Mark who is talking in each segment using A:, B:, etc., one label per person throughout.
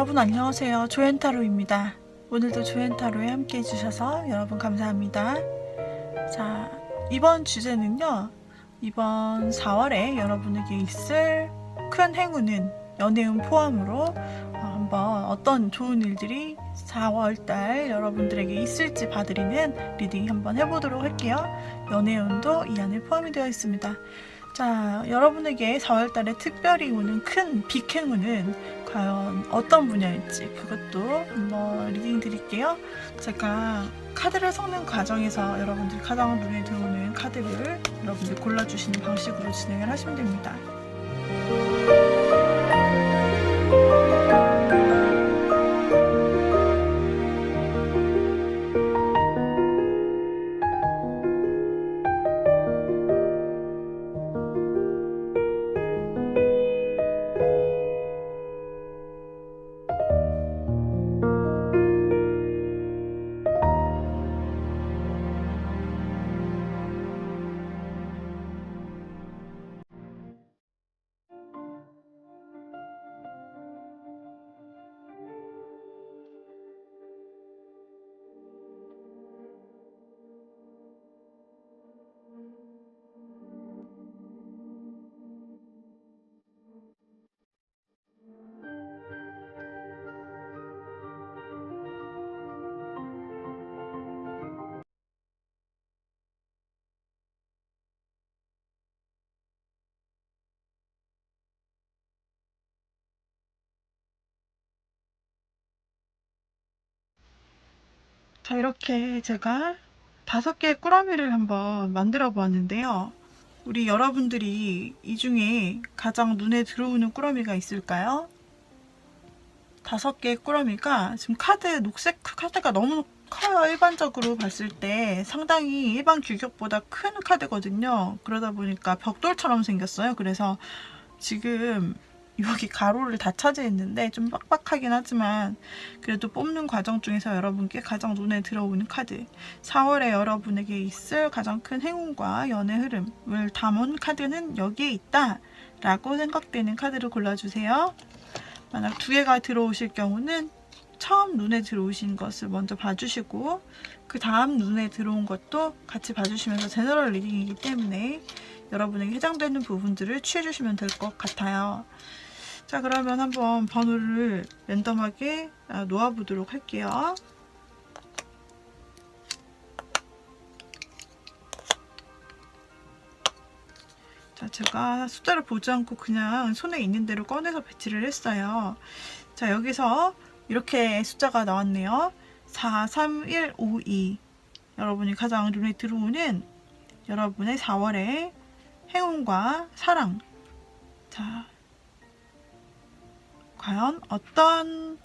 A: 여러분 안녕하세요. 조앤타로입니다. 오늘도 조앤타로에 함께 해주셔서 여러분 감사합니다. 자, 이번 주제는요. 이번 4월에 여러분에게 있을 큰 행운은 연애운 포함으로 한번 어떤 좋은 일들이 4월달 여러분들에게 있을지 봐드리는 리딩 한번 해보도록 할게요. 연애운도 이 안에 포함이 되어 있습니다. 자, 여러분에게 4월달에 특별히 오는 큰 빅행운은 과연 어떤 분야일지 그것도 한번 리딩 드릴게요. 제가 카드를 섞는 과정에서 여러분들이 가장 눈에 들어오는 카드를 여러분들이 골라주시는 방식으로 진행을 하시면 됩니다. 자, 이렇게 제가 5개의 꾸러미를 한번 만들어 보았는데요. 우리 여러분들이 이 중에 가장 눈에 들어오는 꾸러미가 있을까요? 5개의 꾸러미가 지금 녹색 카드가 너무 커요. 일반적으로 봤을 때 상당히 일반 규격보다 큰 카드거든요. 그러다 보니까 벽돌처럼 생겼어요. 그래서 지금 여기 가로를 다 차지했는데 좀 빡빡하긴 하지만 그래도 뽑는 과정 중에서 여러분께 가장 눈에 들어오는 카드, 4월에 여러분에게 있을 가장 큰 행운과 연애 흐름을 담은 카드는 여기에 있다 라고 생각되는 카드를 골라주세요. 만약 2개가 들어오실 경우는 처음 눈에 들어오신 것을 먼저 봐주시고 그 다음 눈에 들어온 것도 같이 봐주시면서 제너럴 리딩이기 때문에 여러분에게 해당되는 부분들을 취해주시면 될 것 같아요. 자, 그러면 한번 번호를 랜덤하게 놓아보도록 할게요. 자, 제가 숫자를 보지 않고 그냥 손에 있는 대로 꺼내서 배치를 했어요. 자, 여기서 이렇게 숫자가 나왔네요. 4, 3, 1, 5, 2. 여러분이 가장 눈에 들어오는 여러분의 4월의 행운과 사랑. 자, 과연 어떤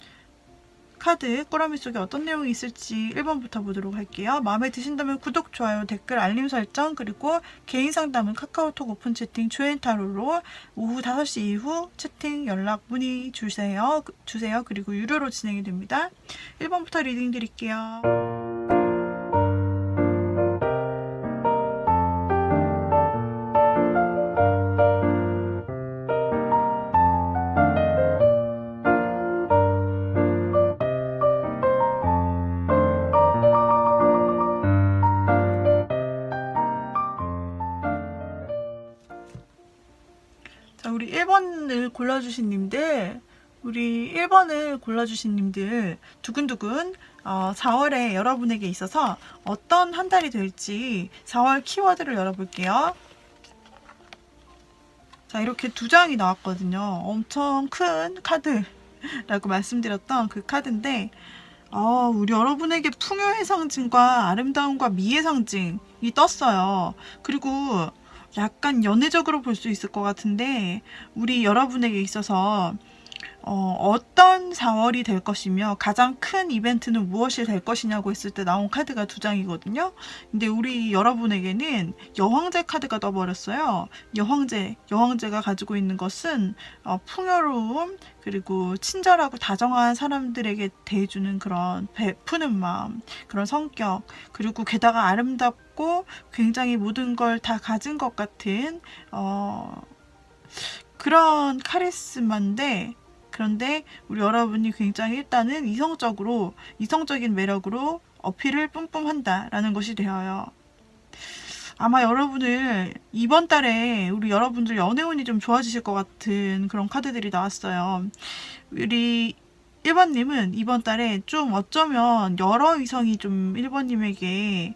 A: 카드, 꾸러미 속에 어떤 내용이 있을지 1번부터 보도록 할게요. 마음에 드신다면 구독, 좋아요, 댓글, 알림 설정, 그리고 개인 상담은 카카오톡 오픈 채팅 조앤타로로 오후 5시 이후 채팅 연락 문의 주세요. 그리고 유료로 진행이 됩니다. 1번부터 리딩 드릴게요. 자, 우리 1번을 골라주신 님들 두근두근 4월에 여러분에게 있어서 어떤 한 달이 될지 4월 키워드를 열어볼게요. 자, 이렇게 2장이 나왔거든요. 엄청 큰 카드라고 말씀드렸던 그 카드인데 우리 여러분에게 풍요의 상징과 아름다움과 미의 상징이 떴어요. 그리고 약간 연애적으로 볼 수 있을 것 같은데 우리 여러분에게 있어서 어떤 4월이 될 것이며 가장 큰 이벤트는 무엇이 될 것이냐고 했을 때 나온 카드가 2장이거든요. 근데 우리 여러분에게는 여왕제 카드가 떠버렸어요. 여왕제가 가지고 있는 것은 풍요로움, 그리고 친절하고 다정한 사람들에게 대해주는 그런 베푸는 마음, 그런 성격, 그리고 게다가 아름답고 굉장히 모든 걸 다 가진 것 같은 그런 카리스마인데 그런데 우리 여러분이 굉장히 일단은 이성적인 매력으로 어필을 뿜뿜 한다라는 것이 되어요. 아마 여러분을 이번 달에 우리 여러분들 연애운이 좀 좋아지실 것 같은 그런 카드들이 나왔어요. 우리 1번님은 이번 달에 좀 어쩌면 여러 이성이 좀 1번님에게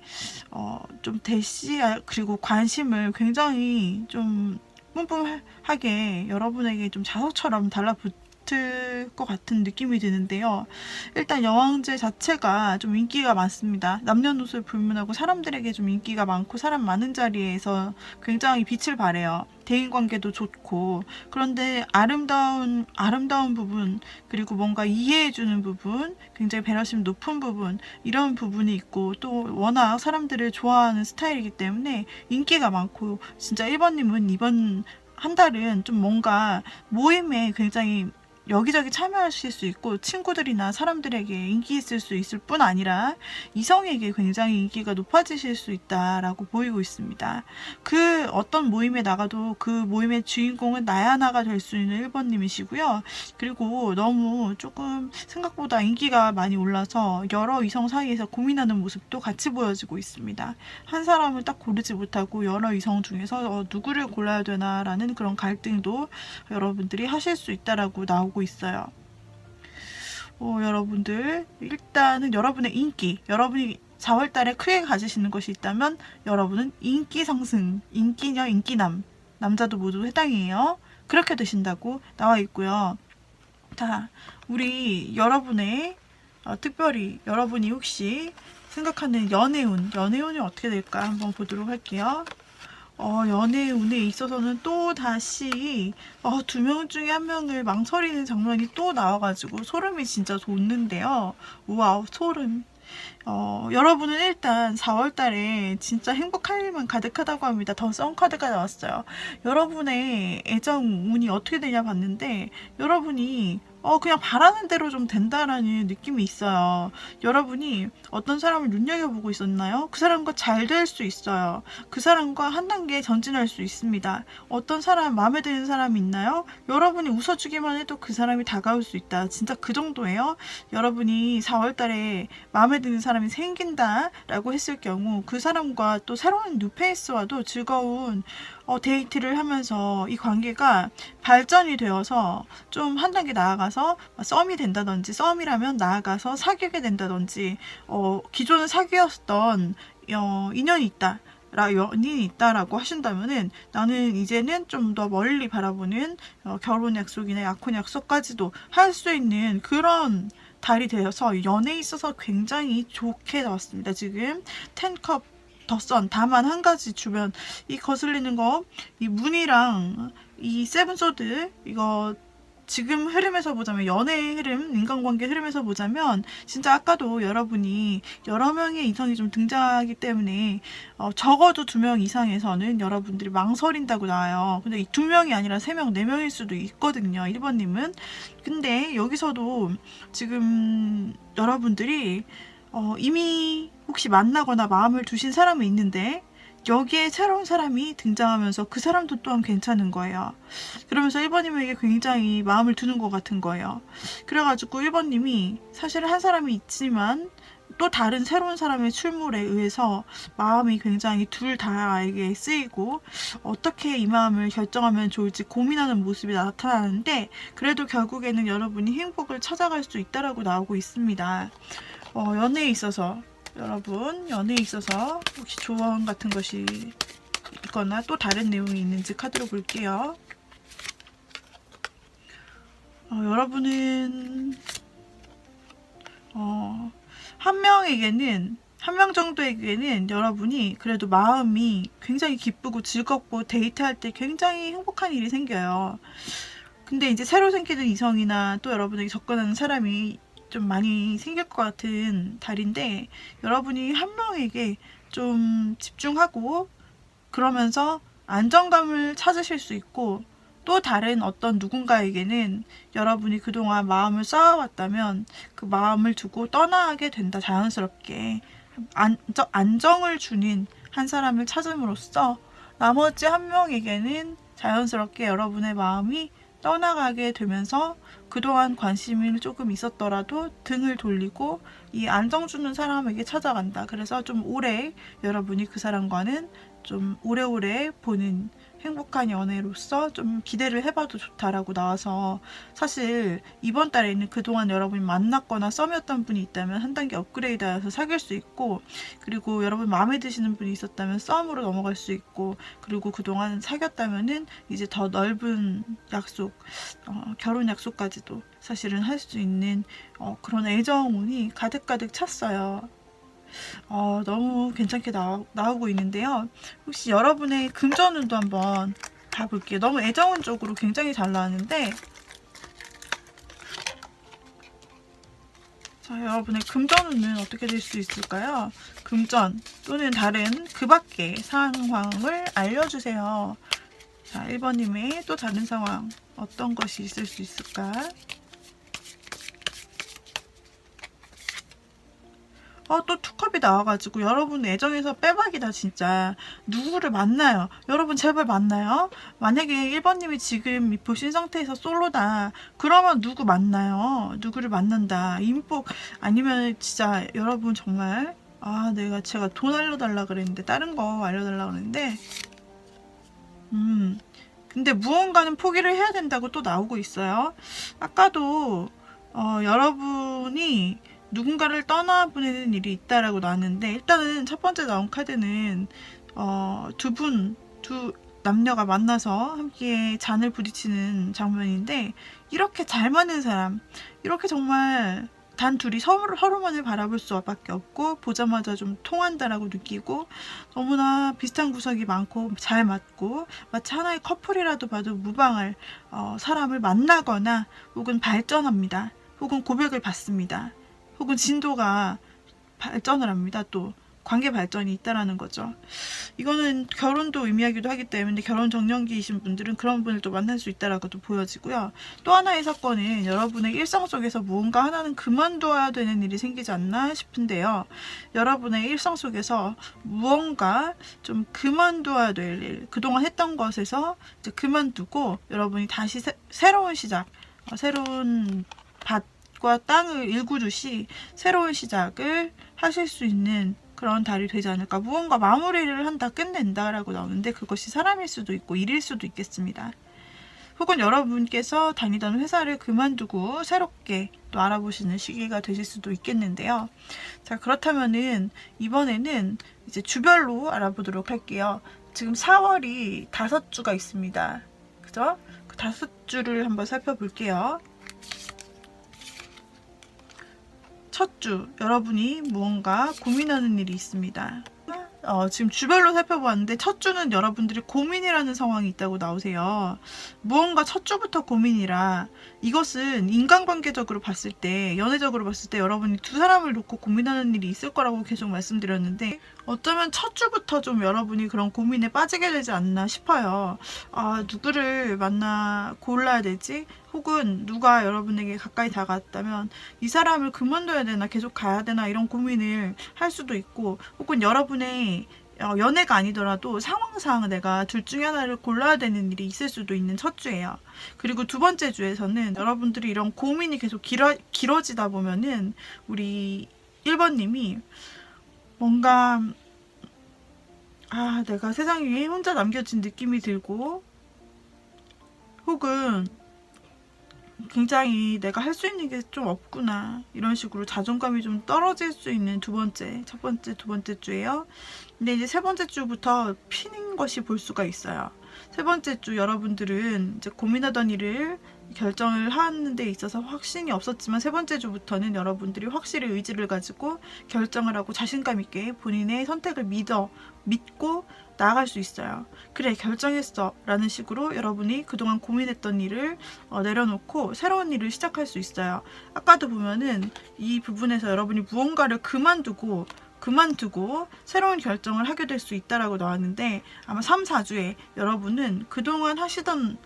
A: 좀 대시 그리고 관심을 굉장히 좀 뿜뿜하게 여러분에게 좀 자석처럼 달라붙을 것 같은 느낌이 드는데요. 일단 여왕제 자체가 좀 인기가 많습니다. 남녀노소에 불문하고 사람들에게 좀 인기가 많고 사람 많은 자리에서 굉장히 빛을 발해요. 대인관계도 좋고, 그런데 아름다운 부분, 그리고 뭔가 이해해주는 부분, 굉장히 배려심 높은 부분, 이런 부분이 있고, 또 워낙 사람들을 좋아하는 스타일이기 때문에 인기가 많고, 진짜 1번님은 이번 한 달은 좀 뭔가 모임에 굉장히 여기저기 참여하실 수 있고, 친구들이나 사람들에게 인기 있을 수 있을 뿐 아니라 이성에게 굉장히 인기가 높아지실 수 있다라고 보이고 있습니다. 그 어떤 모임에 나가도 그 모임의 주인공은 나야나가 될 수 있는 1번님이시고요. 그리고 너무 조금 생각보다 인기가 많이 올라서 여러 이성 사이에서 고민하는 모습도 같이 보여지고 있습니다. 한 사람을 딱 고르지 못하고 여러 이성 중에서 누구를 골라야 되나라는 그런 갈등도 여러분들이 하실 수 있다라고 나오고 있어요. 여러분들 일단은 여러분의 인기, 여러분이 4월달에 크게 가지시는 것이 있다면 여러분은 인기 상승, 인기녀, 인기남, 남자도 모두 해당이에요. 그렇게 되신다고 나와 있고요. 자, 우리 여러분의 특별히 여러분이 혹시 생각하는 연애운이 어떻게 될까 한번 보도록 할게요. 연애운에 있어서는 또 다시 2명 중에 1명을 망설이는 장면이 또 나와가지고 소름이 진짜 돋는데요. 우와, 소름. 여러분은 일단 4월달에 진짜 행복할 일만 가득하다고 합니다. 더 썬 카드가 나왔어요. 여러분의 애정 운이 어떻게 되냐 봤는데 여러분이 그냥 바라는 대로 좀 된다라는 느낌이 있어요. 여러분이 어떤 사람을 눈여겨보고 있었나요? 그 사람과 잘 될 수 있어요. 그 사람과 한 단계 전진할 수 있습니다. 어떤 사람, 마음에 드는 사람이 있나요? 여러분이 웃어주기만 해도 그 사람이 다가올 수 있다. 진짜 그 정도예요. 여러분이 4월달에 마음에 드는 사람이 생긴다라고 했을 경우 그 사람과 또 새로운 뉴페이스와도 즐거운 데이트를 하면서 이 관계가 발전이 되어서 좀 한 단계 나아가서 썸이 된다든지, 썸이라면 나아가서 사귀게 된다든지, 기존에 사귀었던 인연이 있다. 연인이 있다라고 하신다면은 나는 이제는 좀 더 멀리 바라보는 결혼 약속이나 약혼 약속까지도 할 수 있는 그런 달이 되어서 연애에 있어서 굉장히 좋게 나왔습니다. 지금 10컵 덧선. 다만 한 가지 주변 이 거슬리는 거, 이 문이랑 이 세븐소드, 이거 지금 흐름에서 보자면, 연애의 흐름, 인간관계 흐름에서 보자면 진짜 아까도 여러분이 여러 명의 이성이 좀 등장하기 때문에 적어도 2명 이상에서는 여러분들이 망설인다고 나와요. 근데 이 2명이 아니라 3명, 4명일 수도 있거든요. 1번님은. 근데 여기서도 지금 여러분들이 이미 혹시 만나거나 마음을 두신 사람이 있는데 여기에 새로운 사람이 등장하면서 그 사람도 또한 괜찮은 거예요. 그러면서 1번님에게 굉장히 마음을 두는 것 같은 거예요. 그래가지고 1번님이 사실 한 사람이 있지만 또 다른 새로운 사람의 출몰에 의해서 마음이 굉장히 둘 다에게 쓰이고 어떻게 이 마음을 결정하면 좋을지 고민하는 모습이 나타나는데 그래도 결국에는 여러분이 행복을 찾아갈 수 있다라고 나오고 있습니다. 연애에 있어서 여러분, 연애에 있어서 혹시 조언 같은 것이 있거나 또 다른 내용이 있는지 카드로 볼게요. 여러분은 한 명 정도에게는 여러분이 그래도 마음이 굉장히 기쁘고 즐겁고 데이트할 때 굉장히 행복한 일이 생겨요. 근데 이제 새로 생기는 이성이나 또 여러분에게 접근하는 사람이 좀 많이 생길 것 같은 달인데 여러분이 한 명에게 좀 집중하고 그러면서 안정감을 찾으실 수 있고 또 다른 어떤 누군가에게는 여러분이 그동안 마음을 쌓아왔다면 그 마음을 두고 떠나게 된다. 자연스럽게 안정을 주는 한 사람을 찾음으로써 나머지 한 명에게는 자연스럽게 여러분의 마음이 떠나가게 되면서 그동안 관심이 조금 있었더라도 등을 돌리고 이 안정 주는 사람에게 찾아간다. 그래서 좀 오래 여러분이 그 사람과는 좀 오래오래 보는 행복한 연애로서 좀 기대를 해봐도 좋다라고 나와서, 사실 이번 달에는 그동안 여러분이 만났거나 썸이었던 분이 있다면 한 단계 업그레이드해서 사귈 수 있고, 그리고 여러분 마음에 드시는 분이 있었다면 썸으로 넘어갈 수 있고, 그리고 그동안 사귀었다면은 이제 더 넓은 약속, 결혼 약속까지도 사실은 할 수 있는 그런 애정운이 가득가득 찼어요. 너무 괜찮게 나오고 있는데요. 혹시 여러분의 금전운도 한번 봐볼게요. 너무 애정운 쪽으로 굉장히 잘 나왔는데, 자, 여러분의 금전운은 어떻게 될 수 있을까요? 금전 또는 다른 그 밖의 상황을 알려주세요. 자, 1번님의 또 다른 상황 어떤 것이 있을 수 있을까? 또 투컵이 나와가지고 여러분 애정에서 빼박이다 진짜. 누구를 만나요. 여러분 제발 만나요. 만약에 1번님이 지금 보신 상태에서 솔로다 그러면 누구 만나요. 누구를 만난다. 인복 아니면 진짜 여러분 정말 제가 돈 알려달라 그랬는데 다른 거 알려달라 그랬는데 근데 무언가는 포기를 해야 된다고 또 나오고 있어요. 아까도 여러분이 누군가를 떠나보내는 일이 있다라고 나왔는데, 일단은 첫 번째 나온 카드는 두 남녀가 만나서 함께 잔을 부딪히는 장면인데, 이렇게 잘 맞는 사람, 이렇게 정말 단 둘이 서로만을 바라볼 수밖에 없고 보자마자 좀 통한다라고 느끼고 너무나 비슷한 구석이 많고 잘 맞고 마치 하나의 커플이라도 봐도 무방할 사람을 만나거나 혹은 발전합니다. 혹은 고백을 받습니다. 혹은 진도가 발전을 합니다. 또 관계 발전이 있다라는 거죠. 이거는 결혼도 의미하기도 하기 때문에 결혼 정년기이신 분들은 그런 분을 또 만날 수 있다라고도 보여지고요. 또 하나의 사건은 여러분의 일상 속에서 무언가 하나는 그만둬야 되는 일이 생기지 않나 싶은데요. 여러분의 일상 속에서 무언가 좀 그만둬야 될 일, 그동안 했던 것에서 이제 그만두고 여러분이 다시 새로운 시작, 새로운 과 땅을 일구듯이 새로운 시작을 하실 수 있는 그런 달이 되지 않을까. 무언가 마무리를 한다, 끝낸다 라고 나오는데 그것이 사람일 수도 있고 일일 수도 있겠습니다. 혹은 여러분께서 다니던 회사를 그만두고 새롭게 또 알아보시는 시기가 되실 수도 있겠는데요. 자, 그렇다면은 이번에는 이제 주별로 알아보도록 할게요. 지금 4월이 5주가 있습니다. 그죠? 그 5주를 한번 살펴볼게요. 첫 주, 여러분이 무언가 고민하는 일이 있습니다. 지금 주별로 살펴보았는데 첫 주는 여러분들이 고민이라는 상황이 있다고 나오세요. 무언가 첫 주부터 고민이라, 이것은 인간관계적으로 봤을 때, 연애적으로 봤을 때 여러분이 두 사람을 놓고 고민하는 일이 있을 거라고 계속 말씀드렸는데, 어쩌면 첫 주부터 좀 여러분이 그런 고민에 빠지게 되지 않나 싶어요. 누구를 골라야 되지? 혹은 누가 여러분에게 가까이 다가왔다면 이 사람을 그만둬야 되나 계속 가야 되나 이런 고민을 할 수도 있고, 혹은 여러분의 연애가 아니더라도 상황상 내가 둘 중에 하나를 골라야 되는 일이 있을 수도 있는 첫 주예요. 그리고 두 번째 주에서는 여러분들이 이런 고민이 계속 길어지다 보면은 우리 1번님이 뭔가 내가 세상 위에 혼자 남겨진 느낌이 들고, 혹은 굉장히 내가 할 수 있는 게 좀 없구나 이런 식으로 자존감이 좀 떨어질 수 있는 첫 번째, 두 번째 주예요. 근데 이제 세 번째 주부터 피는 것이 볼 수가 있어요. 세 번째 주 여러분들은 이제 고민하던 일을 결정을 하는 데 있어서 확신이 없었지만 세 번째 주부터는 여러분들이 확실히 의지를 가지고 결정을 하고 자신감 있게 본인의 선택을 믿고 나아갈 수 있어요. 그래, 결정했어 라는 식으로 여러분이 그동안 고민했던 일을 내려놓고 새로운 일을 시작할 수 있어요. 아까도 보면은 이 부분에서 여러분이 무언가를 그만두고 새로운 결정을 하게 될 수 있다라고 나왔는데, 아마 3, 4주에 여러분은 그동안 하시던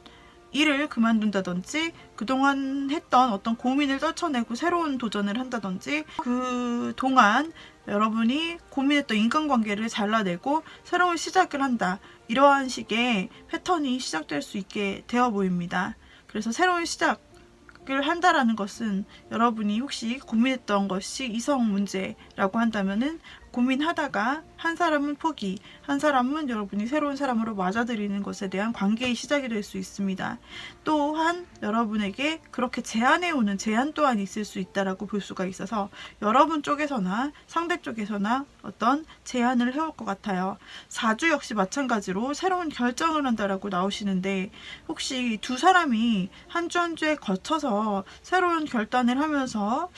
A: 일을 그만둔다든지 그동안 했던 어떤 고민을 떨쳐내고 새로운 도전을 한다든지, 그동안 여러분이 고민했던 인간관계를 잘라내고 새로운 시작을 한다, 이러한 식의 패턴이 시작될 수 있게 되어 보입니다. 그래서 새로운 시작을 한다라는 것은 여러분이 혹시 고민했던 것이 이성 문제라고 한다면은 고민하다가 한 사람은 포기, 한 사람은 여러분이 새로운 사람으로 맞아들이는 것에 대한 관계의 시작이 될 수 있습니다. 또한 여러분에게 그렇게 제안해오는 제안 또한 있을 수 있다라고 볼 수가 있어서 여러분 쪽에서나 상대 쪽에서나 어떤 제안을 해올 것 같아요. 사주 역시 마찬가지로 새로운 결정을 한다라고 나오시는데 혹시 두 사람이 한 주 한 주에 거쳐서 새로운 결단을 하면서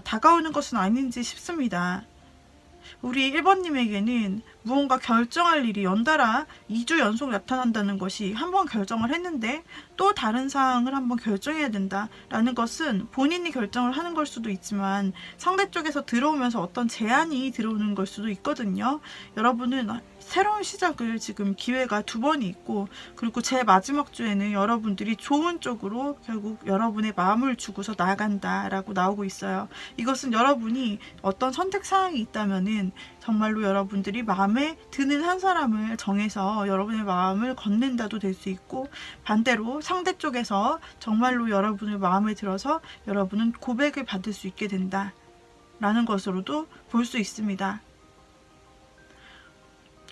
A: 다가오는 것은 아닌지 싶습니다. 우리 1번님에게는 무언가 결정할 일이 연달아 2주 연속 나타난다는 것이 한번 결정을 했는데 또 다른 사항을 한번 결정해야 된다라는 것은 본인이 결정을 하는 걸 수도 있지만 상대 쪽에서 들어오면서 어떤 제안이 들어오는 걸 수도 있거든요. 여러분은 새로운 시작을 지금 기회가 2번이 있고 그리고 제 마지막 주에는 여러분들이 좋은 쪽으로 결국 여러분의 마음을 주고서 나간다라고 나오고 있어요. 이것은 여러분이 어떤 선택 사항이 있다면은 정말로 여러분들이 마음에 드는 한 사람을 정해서 여러분의 마음을 건넨다도 될 수 있고 반대로 상대 쪽에서 정말로 여러분을 마음에 들어서 여러분은 고백을 받을 수 있게 된다 라는 것으로도 볼 수 있습니다.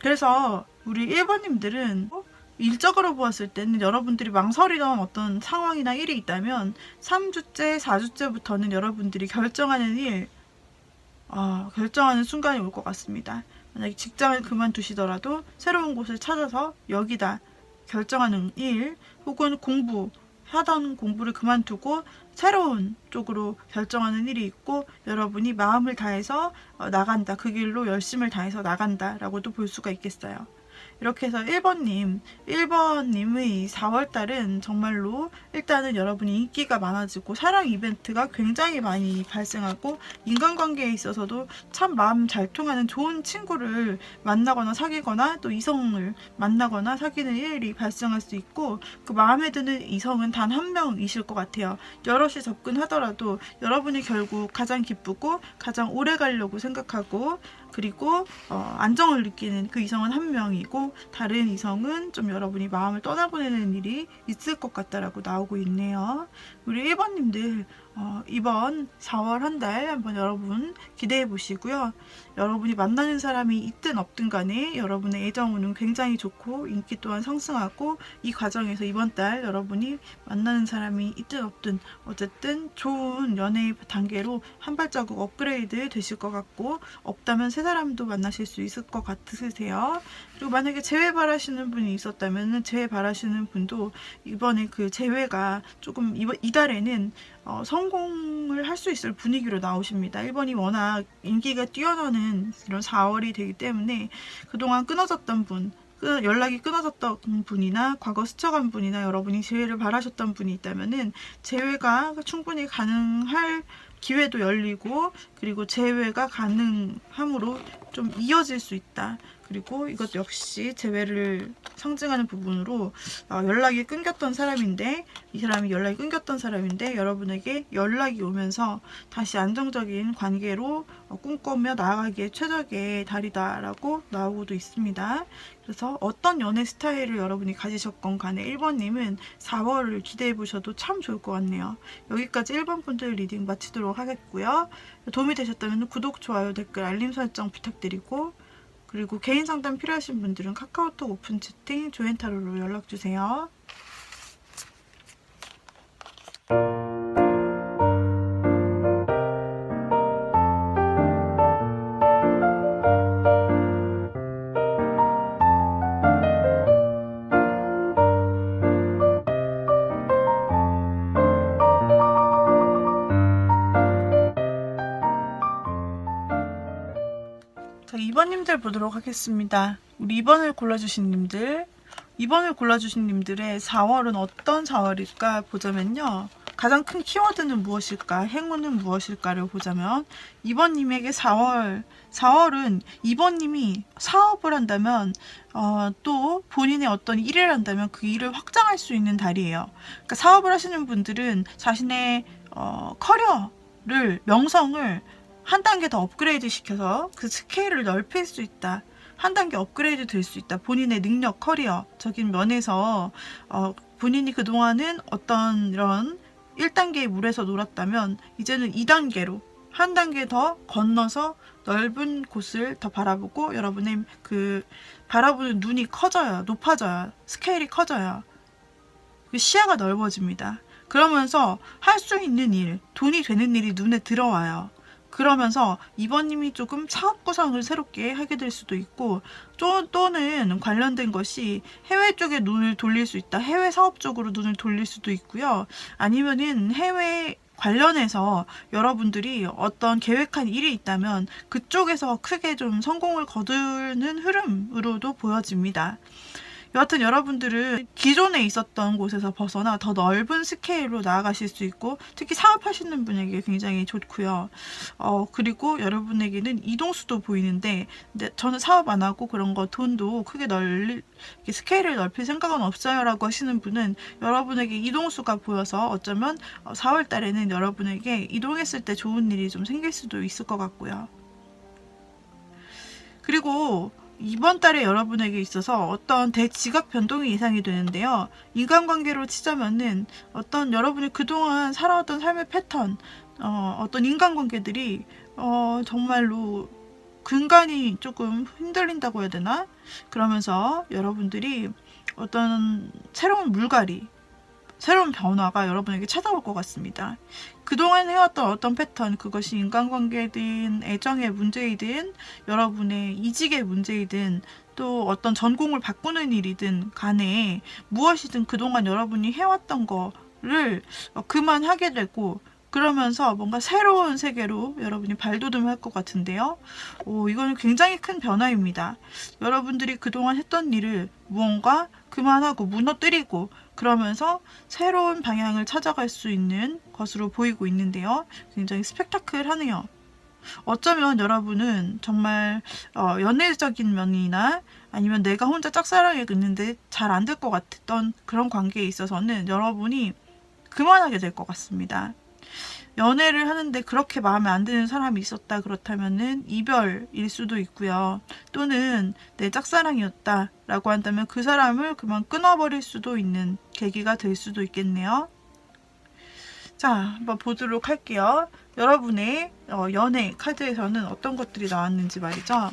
A: 그래서 우리 1번님들은 일적으로 보았을 때는 여러분들이 망설이던 어떤 상황이나 일이 있다면 3주째, 4주째부터는 여러분들이 결정하는 순간이 올 것 같습니다. 만약에 직장을 그만두시더라도 새로운 곳을 찾아서 여기다 결정하는 일 혹은 하던 공부를 그만두고 새로운 쪽으로 결정하는 일이 있고 여러분이 마음을 다해서 나간다. 그 길로 열심을 다해서 나간다 라고도 볼 수가 있겠어요. 이렇게 해서 1번님의 4월달은 정말로 일단은 여러분이 인기가 많아지고 사랑 이벤트가 굉장히 많이 발생하고 인간관계에 있어서도 참 마음 잘 통하는 좋은 친구를 만나거나 사귀거나 또 이성을 만나거나 사귀는 일이 발생할 수 있고 그 마음에 드는 이성은 단 한 명이실 것 같아요. 여럿이 접근하더라도 여러분이 결국 가장 기쁘고 가장 오래 가려고 생각하고 그리고 안정을 느끼는 그 이성은 한 명이고 다른 이성은 좀 여러분이 마음을 떠나보내는 일이 있을 것 같다라고 나오고 있네요. 우리 1번님들 이번 4월 한 달 한번 여러분 기대해 보시고요. 여러분이 만나는 사람이 있든 없든 간에 여러분의 애정운은 굉장히 좋고 인기 또한 상승하고 이 과정에서 이번 달 여러분이 만나는 사람이 있든 없든 어쨌든 좋은 연애 단계로 한 발자국 업그레이드 되실 것 같고 없다면 새 사람도 만나실 수 있을 것 같으세요. 그리고 만약에 재회 바라시는 분이 있었다면 재회 바라시는 분도 이번에 그 재회가 조금 이달에는 성공을 할 수 있을 분위기로 나오십니다. 1번이 워낙 인기가 뛰어나는 이런 4월이 되기 때문에 그동안 끊어졌던 분 연락이 끊어졌던 분이나 과거 스쳐간 분이나 여러분이 재회를 바라셨던 분이 있다면은 재회가 충분히 가능할 기회도 열리고 그리고 재회가 가능함으로 좀 이어질 수 있다. 그리고 이것 역시 재회를 상징하는 부분으로 연락이 끊겼던 사람인데 이 사람이 연락이 끊겼던 사람인데 여러분에게 연락이 오면서 다시 안정적인 관계로 꿈꾸며 나아가기에 최적의 달이다라고 나오고도 있습니다. 그래서 어떤 연애 스타일을 여러분이 가지셨건 간에 1번님은 4월을 기대해 보셔도 참 좋을 것 같네요. 여기까지 1번 분들 리딩 마치도록 하겠고요. 도움이 되셨다면 구독, 좋아요, 댓글, 알림 설정 부탁드리고 그리고 개인 상담 필요하신 분들은 카카오톡 오픈 채팅 조앤타로로 연락주세요. 자, 2번님들 보도록 하겠습니다. 우리 2번을 골라주신 님들의 4월은 어떤 4월일까 보자면요. 가장 큰 키워드는 무엇일까? 행운은 무엇일까를 보자면 2번님에게 4월은 2번님이 사업을 한다면 또 본인의 어떤 일을 한다면 그 일을 확장할 수 있는 달이에요. 그러니까 사업을 하시는 분들은 자신의 커리어를 명성을 한 단계 더 업그레이드 시켜서 그 스케일을 넓힐 수 있다. 한 단계 업그레이드 될 수 있다. 본인의 능력, 커리어적인 면에서 본인이 그동안은 어떤 이런 1단계의 물에서 놀았다면 이제는 2단계로 한 단계 더 건너서 넓은 곳을 더 바라보고 여러분의 그 바라보는 눈이 커져요. 높아져요. 스케일이 커져요. 그 시야가 넓어집니다. 그러면서 할 수 있는 일, 돈이 되는 일이 눈에 들어와요. 그러면서 이번님이 조금 사업 구상을 새롭게 하게 될 수도 있고 또는 관련된 것이 해외 쪽에 눈을 돌릴 수 있다. 해외 사업 쪽으로 눈을 돌릴 수도 있고요. 아니면은 해외 관련해서 여러분들이 어떤 계획한 일이 있다면 그쪽에서 크게 좀 성공을 거두는 흐름으로도 보여집니다. 여하튼 여러분들은 기존에 있었던 곳에서 벗어나 더 넓은 스케일로 나아가실 수 있고 특히 사업하시는 분에게 굉장히 좋고요. 그리고 여러분에게는 이동수도 보이는데 저는 사업 안 하고 그런 거 돈도 크게 스케일을 넓힐 생각은 없어요 라고 하시는 분은 여러분에게 이동수가 보여서 어쩌면 4월 달에는 여러분에게 이동했을 때 좋은 일이 좀 생길 수도 있을 것 같고요. 그리고 이번 달에 여러분에게 있어서 어떤 대지각 변동이 예상이 되는데요. 인간관계로 치자면은 어떤 여러분이 그동안 살아왔던 삶의 패턴, 어떤 인간관계들이 정말로 근간이 조금 흔들린다고 해야 되나? 그러면서 여러분들이 어떤 새로운 물갈이, 새로운 변화가 여러분에게 찾아올 것 같습니다. 그동안 해왔던 어떤 패턴, 그것이 인간관계든 애정의 문제이든 여러분의 이직의 문제이든 또 어떤 전공을 바꾸는 일이든 간에 무엇이든 그동안 여러분이 해왔던 거를 그만하게 되고 그러면서 뭔가 새로운 세계로 여러분이 발돋움할 것 같은데요. 이거는 굉장히 큰 변화입니다. 여러분들이 그동안 했던 일을 무언가 그만하고 무너뜨리고 그러면서 새로운 방향을 찾아갈 수 있는 것으로 보이고 있는데요. 굉장히 스펙타클하네요. 어쩌면 여러분은 정말 연애적인 면이나 아니면 내가 혼자 짝사랑에 있는데 잘 안 될 것 같았던 그런 관계에 있어서는 여러분이 그만하게 될 것 같습니다. 연애를 하는데 그렇게 마음에 안 드는 사람이 있었다 그렇다면은 이별일 수도 있고요. 또는 내 짝사랑이었다 라고 한다면 그 사람을 그만 끊어버릴 수도 있는 계기가 될 수도 있겠네요. 자, 한번 보도록 할게요. 여러분의 연애 카드에서는 어떤 것들이 나왔는지 말이죠.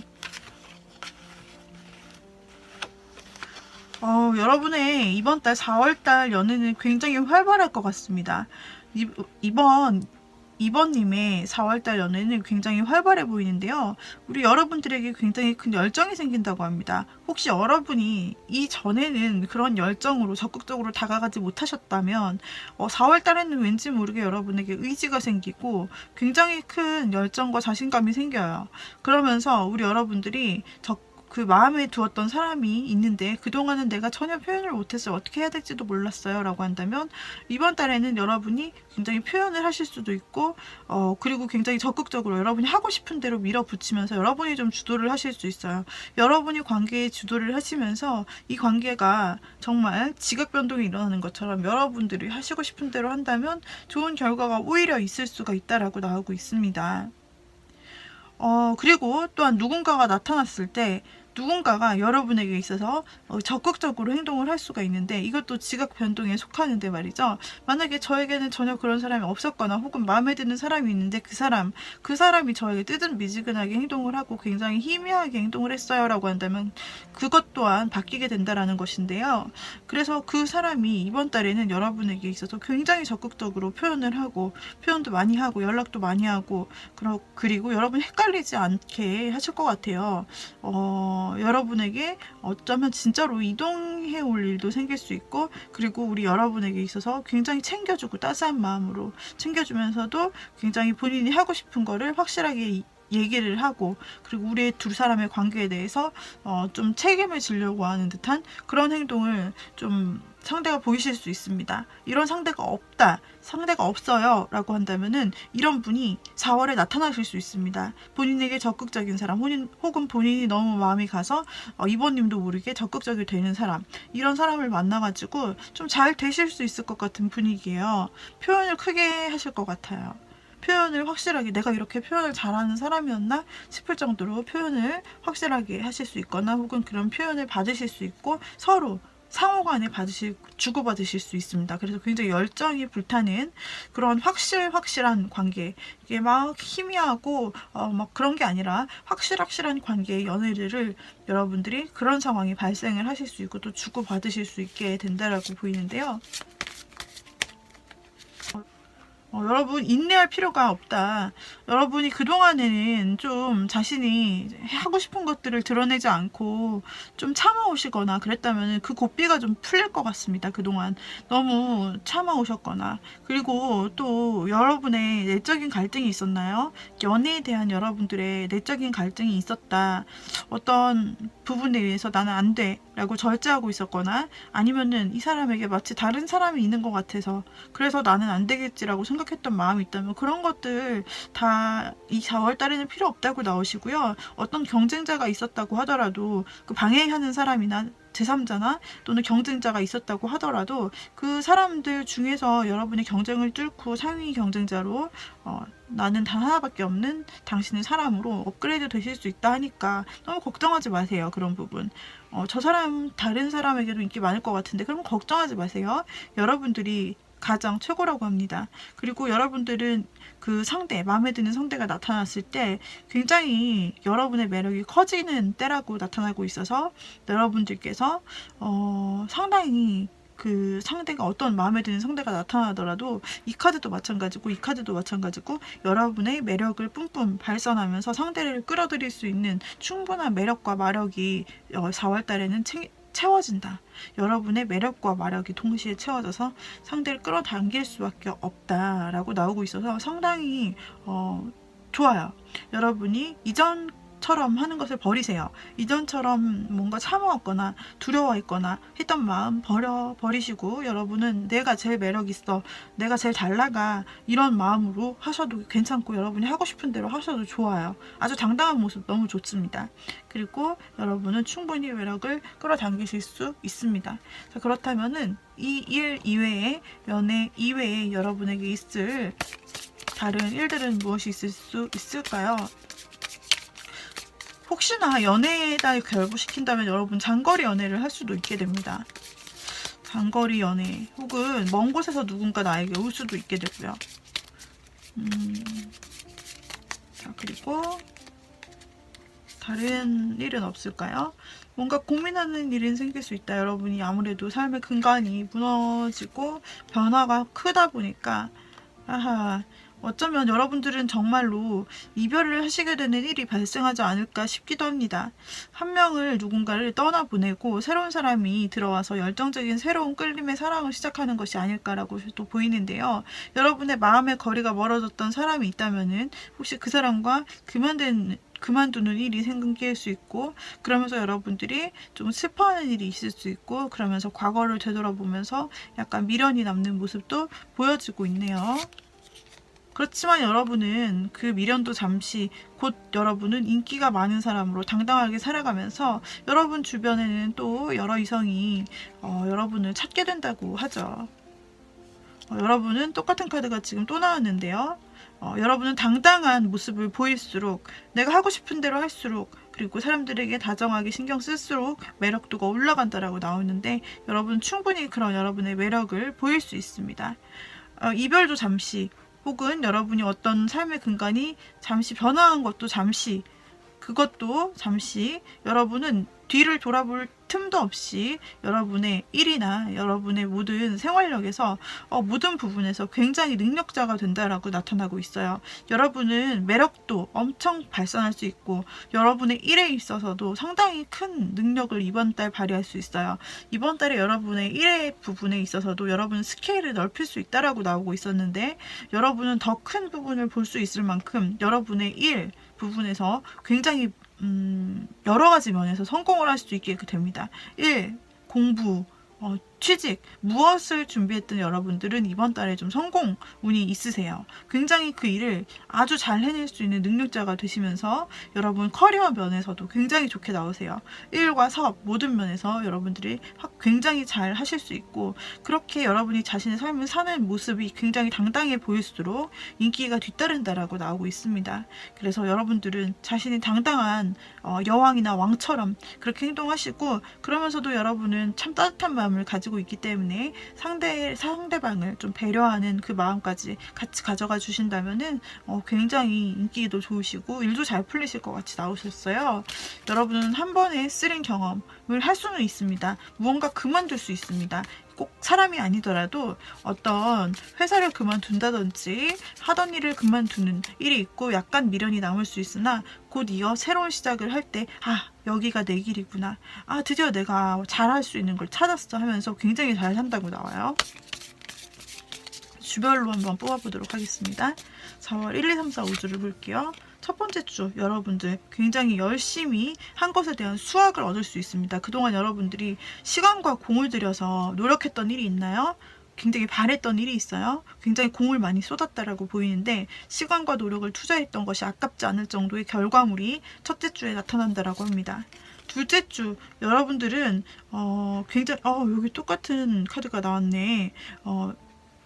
A: 여러분의 이번 달 4월달 연애는 굉장히 활발할 것 같습니다. 이번님의 4월달 연애는 굉장히 활발해 보이는데요. 우리 여러분들에게 굉장히 큰 열정이 생긴다고 합니다. 혹시 여러분이 이전에는 그런 열정으로 적극적으로 다가가지 못하셨다면 4월달에는 왠지 모르게 여러분에게 의지가 생기고 굉장히 큰 열정과 자신감이 생겨요. 그러면서 우리 여러분들이 그 마음에 두었던 사람이 있는데 그동안은 내가 전혀 표현을 못했어요. 어떻게 해야 될지도 몰랐어요. 라고 한다면 이번 달에는 여러분이 굉장히 표현을 하실 수도 있고 그리고 굉장히 적극적으로 여러분이 하고 싶은 대로 밀어붙이면서 여러분이 좀 주도를 하실 수 있어요. 여러분이 관계에 주도를 하시면서 이 관계가 정말 지각 변동이 일어나는 것처럼 여러분들이 하시고 싶은 대로 한다면 좋은 결과가 오히려 있을 수가 있다라고 나오고 있습니다. 그리고 또한 누군가가 나타났을 때 누군가가 여러분에게 있어서 적극적으로 행동을 할 수가 있는데 이것도 지각 변동에 속하는데 말이죠. 만약에 저에게는 전혀 그런 사람이 없었거나 혹은 마음에 드는 사람이 있는데 그 사람이 저에게 뜨뜻미지근하게 행동을 하고 굉장히 희미하게 행동을 했어요 라고 한다면 그것 또한 바뀌게 된다라는 것인데요. 그래서 그 사람이 이번 달에는 여러분에게 있어서 굉장히 적극적으로 표현을 하고 표현도 많이 하고 연락도 많이 하고 그리고 여러분 헷갈리지 않게 하실 것 같아요. 여러분에게 어쩌면 진짜로 이동해 올 일도 생길 수 있고 그리고 우리 여러분에게 있어서 굉장히 챙겨주고 따스한 마음으로 챙겨주면서도 굉장히 본인이 하고 싶은 거를 확실하게 얘기를 하고 그리고 우리 두 사람의 관계에 대해서 좀 책임을 지려고 하는 듯한 그런 행동을 좀 상대가 보이실 수 있습니다. 이런 상대가 없어요 라고 한다면은 이런 분이 4월에 나타나실 수 있습니다. 본인에게 적극적인 사람 혹은 본인이 너무 마음이 가서 이번님도 모르게 적극적이 되는 사람 이런 사람을 만나가지고 좀 잘 되실 수 있을 것 같은 분위기예요. 표현을 크게 하실 것 같아요. 표현을 확실하게 내가 이렇게 표현을 잘하는 사람이었나 싶을 정도로 표현을 확실하게 하실 수 있거나 혹은 그런 표현을 받으실 수 있고 서로 상호간에 주고받으실 수 있습니다. 그래서 굉장히 열정이 불타는 그런 확실한 관계, 이게 막 희미하고 막 그런 게 아니라 확실한 관계의 연애를 여러분들이 그런 상황이 발생을 하실 수 있고 또 주고받으실 수 있게 된다라고 보이는데요. 여러분 인내할 필요가 없다. 여러분이 그동안에는 좀 자신이 하고 싶은 것들을 드러내지 않고 좀 참아오시거나 그랬다면 그 고삐가 좀 풀릴 것 같습니다. 그동안 너무 참아오셨거나, 그리고 또 여러분의 내적인 갈등이 있었나요? 연애에 대한 여러분들의 내적인 갈등이 있었다. 어떤 부분에 의해서 나는 안 돼 라고 절제하고 있었거나, 아니면은 이 사람에게 마치 다른 사람이 있는 것 같아서 그래서 나는 안 되겠지라고 생각했던 마음이 있다면 그런 것들 다 이 4월 달에는 필요 없다고 나오시고요. 어떤 경쟁자가 있었다고 하더라도 그 방해하는 사람이나 제3자나 또는 경쟁자가 있었다고 하더라도 그 사람들 중에서 여러분의 경쟁을 뚫고 상위 경쟁자로 나는 단 하나밖에 없는 당신의 사람으로 업그레이드 되실 수 있다 하니까 너무 걱정하지 마세요. 그런 부분. 저 사람 다른 사람에게도 인기 많을 것 같은데 그러면 걱정하지 마세요. 여러분들이 가장 최고라고 합니다. 그리고 여러분들은 그 상대, 마음에 드는 상대가 나타났을 때 굉장히 여러분의 매력이 커지는 때라고 나타나고 있어서 여러분들께서 상당히 그 상대가 어떤 마음에 드는 상대가 나타나더라도 이 카드도 마찬가지고 이 카드도 마찬가지고 여러분의 매력을 뿜뿜 발산하면서 상대를 끌어들일 수 있는 충분한 매력과 마력이 4월 달에는 채워진다. 여러분의 매력과 마력이 동시에 채워져서 상대를 끌어당길 수밖에 없다라고 나오고 있어서 상당히 좋아요. 여러분이 이전처럼 하는 것을 버리세요. 이전처럼 뭔가 참아왔거나 두려워했거나 했던 마음 버리시고 여러분은 내가 제일 매력 있어, 내가 제일 잘 나가, 이런 마음으로 하셔도 괜찮고 여러분이 하고 싶은 대로 하셔도 좋아요. 아주 당당한 모습 너무 좋습니다. 그리고 여러분은 충분히 매력을 끌어당기실 수 있습니다. 자, 그렇다면은 이 일 이외에, 연애 이외에 여러분에게 있을 다른 일들은 무엇이 있을 수 있을까요? 혹시나 연애에다 결부시킨다면 여러분 장거리 연애를 할 수도 있게 됩니다. 장거리 연애 혹은 먼 곳에서 누군가 나에게 올 수도 있게 되고요. 자, 그리고 다른 일은 없을까요? 뭔가 고민하는 일은 생길 수 있다. 여러분이 아무래도 삶의 근간이 무너지고 변화가 크다 보니까 어쩌면 여러분들은 정말로 이별을 하시게 되는 일이 발생하지 않을까 싶기도 합니다. 한 명을 누군가를 떠나보내고 새로운 사람이 들어와서 열정적인 새로운 끌림의 사랑을 시작하는 것이 아닐까라고 또 보이는데요. 여러분의 마음의 거리가 멀어졌던 사람이 있다면은 혹시 그 사람과 그만두는 일이 생길 수 있고, 그러면서 여러분들이 좀 슬퍼하는 일이 있을 수 있고, 그러면서 과거를 되돌아보면서 약간 미련이 남는 모습도 보여지고 있네요. 그렇지만 여러분은 그 미련도 잠시, 곧 여러분은 인기가 많은 사람으로 당당하게 살아가면서 여러분 주변에는 또 여러 이성이 여러분을 찾게 된다고 하죠. 여러분은 똑같은 카드가 지금 또 나왔는데요. 여러분은 당당한 모습을 보일수록, 내가 하고 싶은 대로 할수록, 그리고 사람들에게 다정하게 신경 쓸수록 매력도가 올라간다라고 나오는데, 여러분 충분히 그런 여러분의 매력을 보일 수 있습니다. 이별도 잠시, 혹은 여러분이 어떤 삶의 근간이 잠시 변화한 것도 잠시, 그것도 잠시, 여러분은 뒤를 돌아볼 틈도 없이 여러분의 일이나 여러분의 모든 생활력에서 모든 부분에서 굉장히 능력자가 된다라고 나타나고 있어요. 여러분은 매력도 엄청 발산할 수 있고 여러분의 일에 있어서도 상당히 큰 능력을 이번 달 발휘할 수 있어요. 이번 달에 여러분의 일의 부분에 있어서도 여러분은 스케일을 넓힐 수 있다라고 나오고 있었는데, 여러분은 더 큰 부분을 볼 수 있을 만큼 여러분의 일 부분에서 굉장히 여러 가지 면에서 성공을 할 수 있게 됩니다. 1. 공부, 취직, 무엇을 준비했던 여러분들은 이번 달에 좀 성공 운이 있으세요. 굉장히 그 일을 아주 잘 해낼 수 있는 능력자가 되시면서 여러분 커리어 면에서도 굉장히 좋게 나오세요. 일과 사업 모든 면에서 여러분들이 굉장히 잘 하실 수 있고, 그렇게 여러분이 자신의 삶을 사는 모습이 굉장히 당당해 보일수록 인기가 뒤따른다라고 나오고 있습니다. 그래서 여러분들은 자신이 당당한 여왕이나 왕처럼 그렇게 행동하시고, 그러면서도 여러분은 참 따뜻한 마음을 가지고 있기 때문에 상대방을 좀 배려하는 그 마음까지 같이 가져가 주신다면은 굉장히 인기도 좋으시고 일도 잘 풀리실 것 같이 나오셨어요. 여러분은 한 번에 쓰린 경험을 할 수는 있습니다. 무언가 그만둘 수 있습니다. 꼭 사람이 아니더라도 어떤 회사를 그만둔다든지 하던 일을 그만두는 일이 있고 약간 미련이 남을 수 있으나, 곧 이어 새로운 시작을 할 때 여기가 내 길이구나, 드디어 내가 잘할 수 있는 걸 찾았어 하면서 굉장히 잘 산다고 나와요. 주별로 한번 뽑아보도록 하겠습니다. 4월 1, 2, 3, 4, 5주를 볼게요. 첫 번째 주 여러분들 굉장히 열심히 한 것에 대한 수확을 얻을 수 있습니다. 그동안 여러분들이 시간과 공을 들여서 노력했던 일이 있나요? 굉장히 바랬던 일이 있어요. 굉장히 공을 많이 쏟았다라고 보이는데, 시간과 노력을 투자했던 것이 아깝지 않을 정도의 결과물이 첫째 주에 나타난다라고 합니다. 둘째 주 여러분들은 굉장히 여기 똑같은 카드가 나왔네.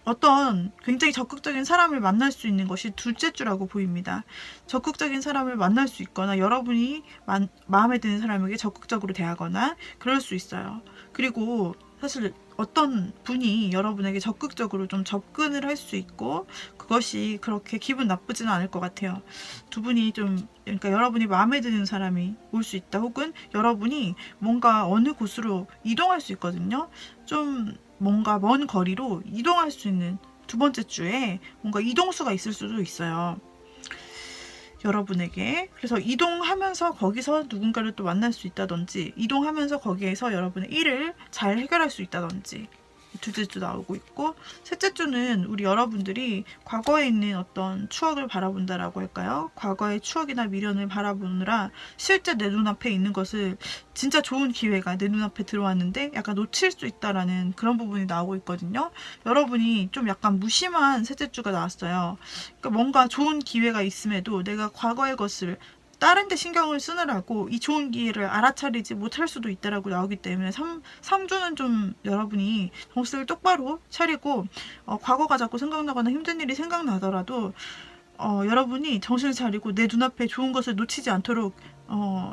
A: 어떤 굉장히 적극적인 사람을 만날 수 있는 것이 둘째 주라고 보입니다. 적극적인 사람을 만날 수 있거나 여러분이 마음에 드는 사람에게 적극적으로 대하거나 그럴 수 있어요. 그리고 사실 어떤 분이 여러분에게 적극적으로 좀 접근을 할 수 있고, 그것이 그렇게 기분 나쁘지는 않을 것 같아요. 두 분이 그러니까 여러분이 마음에 드는 사람이 올 수 있다, 혹은 여러분이 뭔가 어느 곳으로 이동할 수 있거든요. 좀 뭔가 먼 거리로 이동할 수 있는 두 번째 주에 뭔가 이동수가 있을 수도 있어요. 여러분에게. 그래서 이동하면서 거기서 누군가를 또 만날 수 있다든지, 이동하면서 거기에서 여러분의 일을 잘 해결할 수 있다든지, 둘째 주 나오고 있고, 셋째 주는 우리 여러분들이 과거에 있는 어떤 추억을 바라본다라고 할까요? 과거의 추억이나 미련을 바라보느라 실제 내 눈앞에 있는 것을, 진짜 좋은 기회가 내 눈앞에 들어왔는데 약간 놓칠 수 있다라는 그런 부분이 나오고 있거든요. 여러분이 좀 약간 무심한 셋째 주가 나왔어요. 그러니까 뭔가 좋은 기회가 있음에도 내가 과거의 것을 다른 데 신경을 쓰느라고 이 좋은 기회를 알아차리지 못할 수도 있다라고 나오기 때문에 3주는 좀 여러분이 정신을 똑바로 차리고, 과거가 자꾸 생각나거나 힘든 일이 생각나더라도 여러분이 정신을 차리고 내 눈앞에 좋은 것을 놓치지 않도록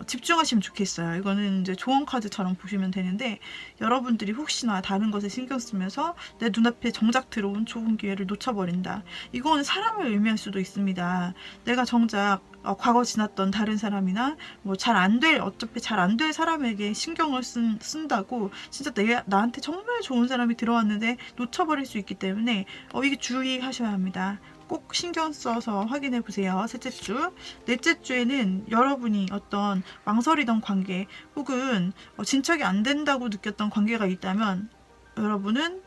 A: 집중하시면 좋겠어요. 이거는 이제 조언 카드처럼 보시면 되는데, 여러분들이 혹시나 다른 것에 신경 쓰면서 내 눈앞에 정작 들어온 좋은 기회를 놓쳐버린다. 이거는 사람을 의미할 수도 있습니다. 내가 정작 과거 지났던 다른 사람이나 어차피 잘 안 될 사람에게 신경을 쓴다고 진짜 나한테 정말 좋은 사람이 들어왔는데 놓쳐버릴 수 있기 때문에 이게 주의하셔야 합니다. 꼭 신경 써서 확인해 보세요. 셋째 주. 넷째 주에는 여러분이 어떤 망설이던 관계, 혹은 진척이 안 된다고 느꼈던 관계가 있다면 여러분은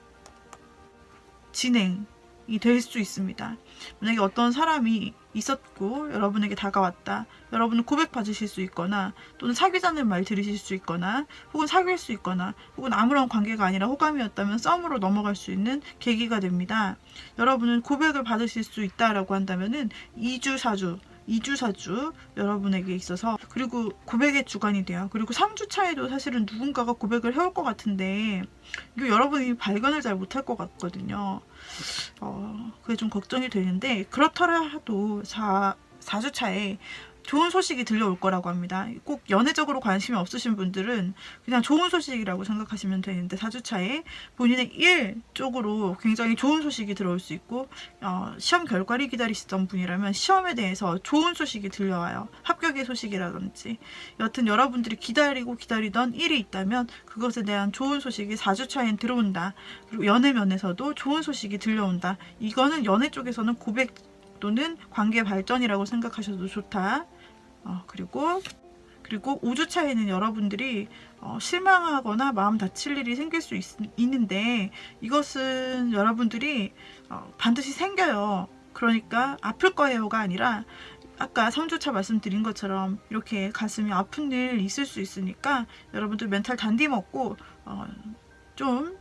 A: 진행이 될 수 있습니다. 만약에 어떤 사람이 있었고 여러분에게 다가왔다, 여러분은 고백받으실 수 있거나, 또는 사귀자는 말 들으실 수 있거나, 혹은 사귈 수 있거나, 혹은 아무런 관계가 아니라 호감이었다면 썸으로 넘어갈 수 있는 계기가 됩니다. 여러분은 고백을 받으실 수 있다라고 한다면은 2주 4주 여러분에게 있어서, 그리고 고백의 주간이 돼요. 그리고 3주 차에도 사실은 누군가가 고백을 해올 것 같은데 이거 여러분이 발견을 잘 못할 것 같거든요. 그게 좀 걱정이 되는데, 그렇더라도 4주 차에 좋은 소식이 들려올 거라고 합니다. 꼭 연애적으로 관심이 없으신 분들은 그냥 좋은 소식이라고 생각하시면 되는데, 4주차에 본인의 일 쪽으로 굉장히 좋은 소식이 들어올 수 있고, 시험 결과를 기다리시던 분이라면 시험에 대해서 좋은 소식이 들려와요. 합격의 소식이라든지. 여튼 여러분들이 기다리던 일이 있다면 그것에 대한 좋은 소식이 4주차엔 들어온다. 그리고 연애 면에서도 좋은 소식이 들려온다. 이거는 연애 쪽에서는 고백 또는 관계 발전이라고 생각하셔도 좋다. 그리고 5주 차에는 여러분들이 실망하거나 마음 다칠 일이 생길 수 있는데, 이것은 여러분들이 반드시 생겨요. 그러니까 아플 거예요가 아니라, 아까 3주차 말씀드린 것처럼 이렇게 가슴이 아픈 일 있을 수 있으니까 여러분들 멘탈 단디 먹고 좀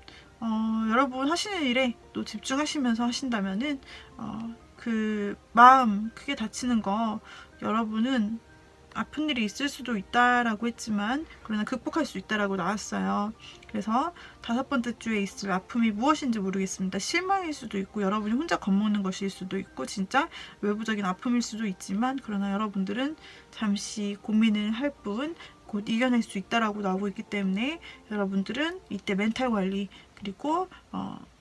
A: 여러분 하시는 일에 또 집중하시면서 하신다면은 그 마음 크게 다치는 거 여러분은 아픈 일이 있을 수도 있다라고 했지만 그러나 극복할 수 있다라고 나왔어요. 그래서 5번째 주에 있을 아픔이 무엇인지 모르겠습니다. 실망일 수도 있고 여러분이 혼자 겁먹는 것일 수도 있고 진짜 외부적인 아픔일 수도 있지만 그러나 여러분들은 잠시 고민을 할 뿐 곧 이겨낼 수 있다라고 나오고 있기 때문에 여러분들은 이때 멘탈 관리 그리고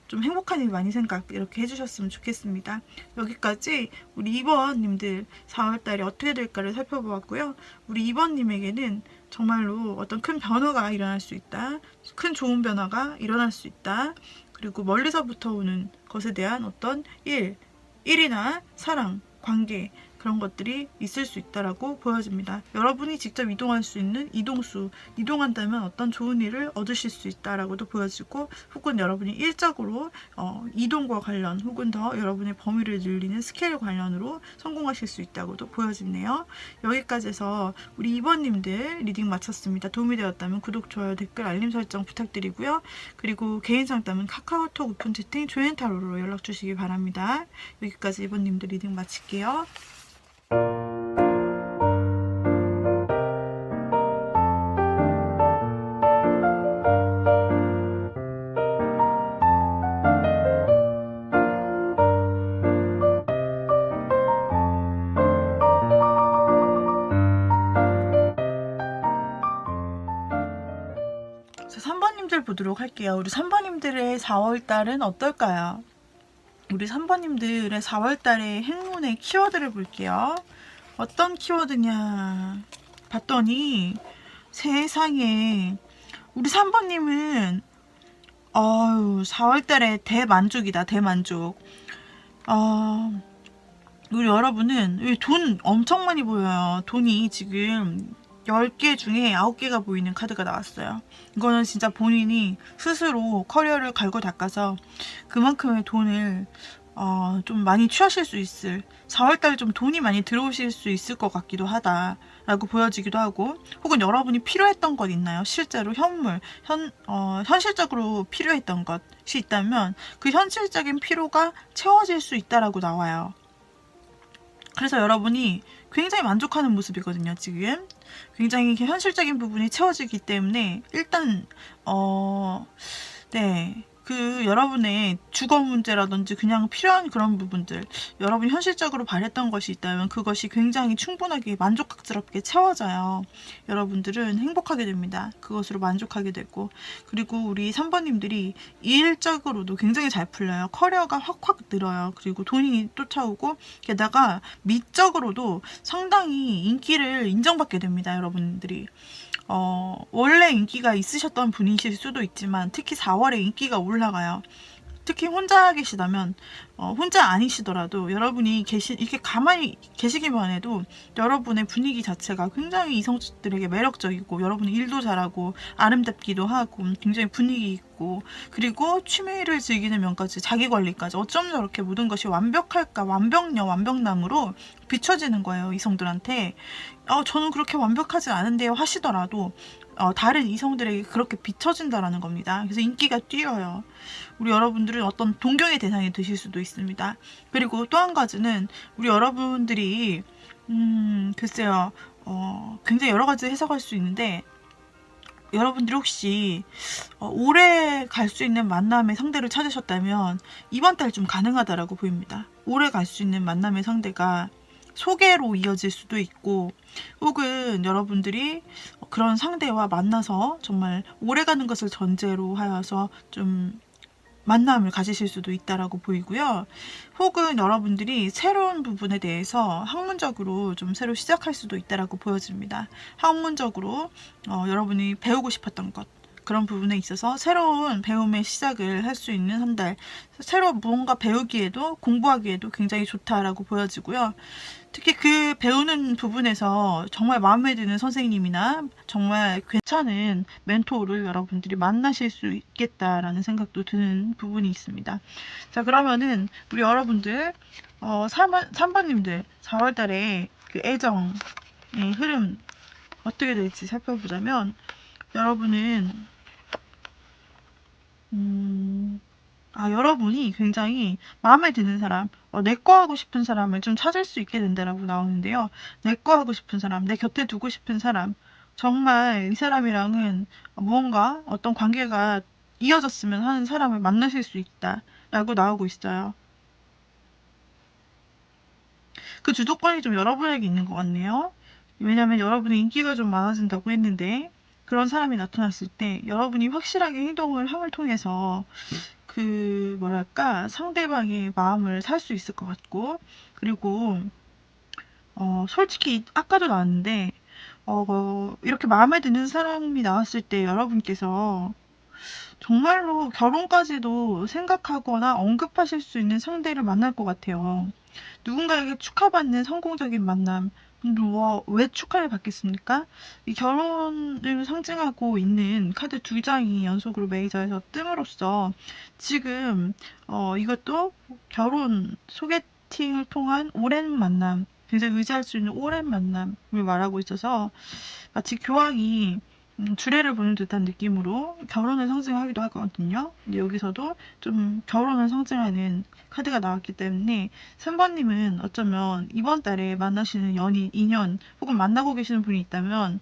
A: 좀 행복한 일 많이 생각 이렇게 해주셨으면 좋겠습니다. 여기까지 우리 2번님들 4월달에 어떻게 될까를 살펴보았고요. 우리 2번님에게는 정말로 어떤 큰 변화가 일어날 수 있다. 큰 좋은 변화가 일어날 수 있다. 그리고 멀리서부터 오는 것에 대한 어떤 일이나 사랑, 관계 그런 것들이 있을 수 있다라고 보여집니다. 여러분이 직접 이동할 수 있는 이동수, 이동한다면 어떤 좋은 일을 얻으실 수 있다라고도 보여지고 혹은 여러분이 일적으로 이동과 관련 혹은 더 여러분의 범위를 늘리는 스케일 관련으로 성공하실 수 있다고도 보여지네요. 여기까지 해서 우리 2번님들 리딩 마쳤습니다. 도움이 되었다면 구독, 좋아요, 댓글, 알림 설정 부탁드리고요. 그리고 개인 상담은 카카오톡 오픈 채팅 조앤타로로 연락 주시기 바랍니다. 여기까지 2번님들 리딩 마칠게요. 자, 3번님들 보도록 할게요. 우리 3번님들의 4월달은 어떨까요? 우리 3번님들의 4월달의 행운의 키워드를 볼게요. 어떤 키워드냐 봤더니 세상에 우리 3번님은 4월달에 대만족이다. 대만족. 우리 여러분은 돈 엄청 많이 보여요. 돈이 지금 10개 중에 9개가 보이는 카드가 나왔어요. 이거는 진짜 본인이 스스로 커리어를 갈고 닦아서 그만큼의 돈을 좀 많이 취하실 수 있을 4월달 좀 돈이 많이 들어오실 수 있을 것 같기도 하다라고 보여지기도 하고 혹은 여러분이 필요했던 것 있나요? 실제로 현실적으로 필요했던 것이 있다면 그 현실적인 필요가 채워질 수 있다라고 나와요. 그래서 여러분이 굉장히 만족하는 모습이거든요. 지금 굉장히 현실적인 부분이 채워지기 때문에 일단 네. 그 여러분의 주거 문제라든지 그냥 필요한 그런 부분들 여러분이 현실적으로 바랬던 것이 있다면 그것이 굉장히 충분하게 만족스럽게 채워져요. 여러분들은 행복하게 됩니다. 그것으로 만족하게 되고 그리고 우리 3번님들이 일적으로도 굉장히 잘 풀려요. 커리어가 확확 늘어요. 그리고 돈이 쫓아오고 게다가 미적으로도 상당히 인기를 인정받게 됩니다. 여러분들이 원래 인기가 있으셨던 분이실 수도 있지만 특히 4월에 인기가 올라가요. 특히 혼자 계시다면 혼자 아니시더라도 여러분이 이렇게 가만히 계시기만 해도 여러분의 분위기 자체가 굉장히 이성들에게 매력적이고 여러분이 일도 잘하고 아름답기도 하고 굉장히 분위기 있고 그리고 취미를 즐기는 면까지 자기관리까지 어쩜 저렇게 모든 것이 완벽할까 완벽남으로 비춰지는 거예요. 이성들한테 저는 그렇게 완벽하지 않은데요 하시더라도 다른 이성들에게 그렇게 비춰진다라는 겁니다. 그래서 인기가 뛰어요. 우리 여러분들은 어떤 동경의 대상이 되실 수도 있습니다. 그리고 또 한 가지는 우리 여러분들이 글쎄요 굉장히 여러 가지 해석할 수 있는데 여러분들이 혹시 오래 갈 수 있는 만남의 상대를 찾으셨다면 이번 달 좀 가능하다라고 보입니다. 오래 갈 수 있는 만남의 상대가 소개로 이어질 수도 있고 혹은 여러분들이 그런 상대와 만나서 정말 오래가는 것을 전제로 하여서 좀 만남을 가지실 수도 있다라고 보이고요. 혹은 여러분들이 새로운 부분에 대해서 학문적으로 좀 새로 시작할 수도 있다라고 보여집니다. 학문적으로 여러분이 배우고 싶었던 것 그런 부분에 있어서 새로운 배움의 시작을 할 수 있는 한 달, 새로 무언가 배우기에도 공부하기에도 굉장히 좋다라고 보여지고요. 특히 그 배우는 부분에서 정말 마음에 드는 선생님이나 정말 괜찮은 멘토를 여러분들이 만나실 수 있겠다라는 생각도 드는 부분이 있습니다. 자, 그러면은 우리 여러분들 3번님들 4월달에 그 애정의 흐름 어떻게 될지 살펴보자면 여러분은 여러분이 굉장히 마음에 드는 사람, 내거 하고 싶은 사람을 좀 찾을 수 있게 된다라고 나오는데요. 내거 하고 싶은 사람, 내 곁에 두고 싶은 사람, 정말 이 사람이랑은 무언가 어떤 관계가 이어졌으면 하는 사람을 만나실 수 있다라고 나오고 있어요. 그 주도권이 좀 여러분에게 있는 것 같네요. 왜냐면 여러분의 인기가 좀 많아진다고 했는데 그런 사람이 나타났을 때 여러분이 확실하게 행동을 함을 통해서 그 뭐랄까 상대방의 마음을 살 수 있을 것 같고 그리고 솔직히 아까도 나왔는데 이렇게 마음에 드는 사람이 나왔을 때 여러분께서 정말로 결혼까지도 생각하거나 언급하실 수 있는 상대를 만날 것 같아요. 누군가에게 축하받는 성공적인 만남. 왜 축하를 받겠습니까? 이 결혼을 상징하고 있는 카드 두 장이 연속으로 메이저에서 뜸으로써 지금 이것도 결혼 소개팅을 통한 오랜 만남, 굉장히 의지할 수 있는 오랜 만남을 말하고 있어서 마치 교황이 주례를 보는 듯한 느낌으로 결혼을 상징하기도 하거든요. 근데 여기서도 좀 결혼을 상징하는 카드가 나왔기 때문에 3번님은 어쩌면 이번 달에 만나시는 연인, 인연 혹은 만나고 계시는 분이 있다면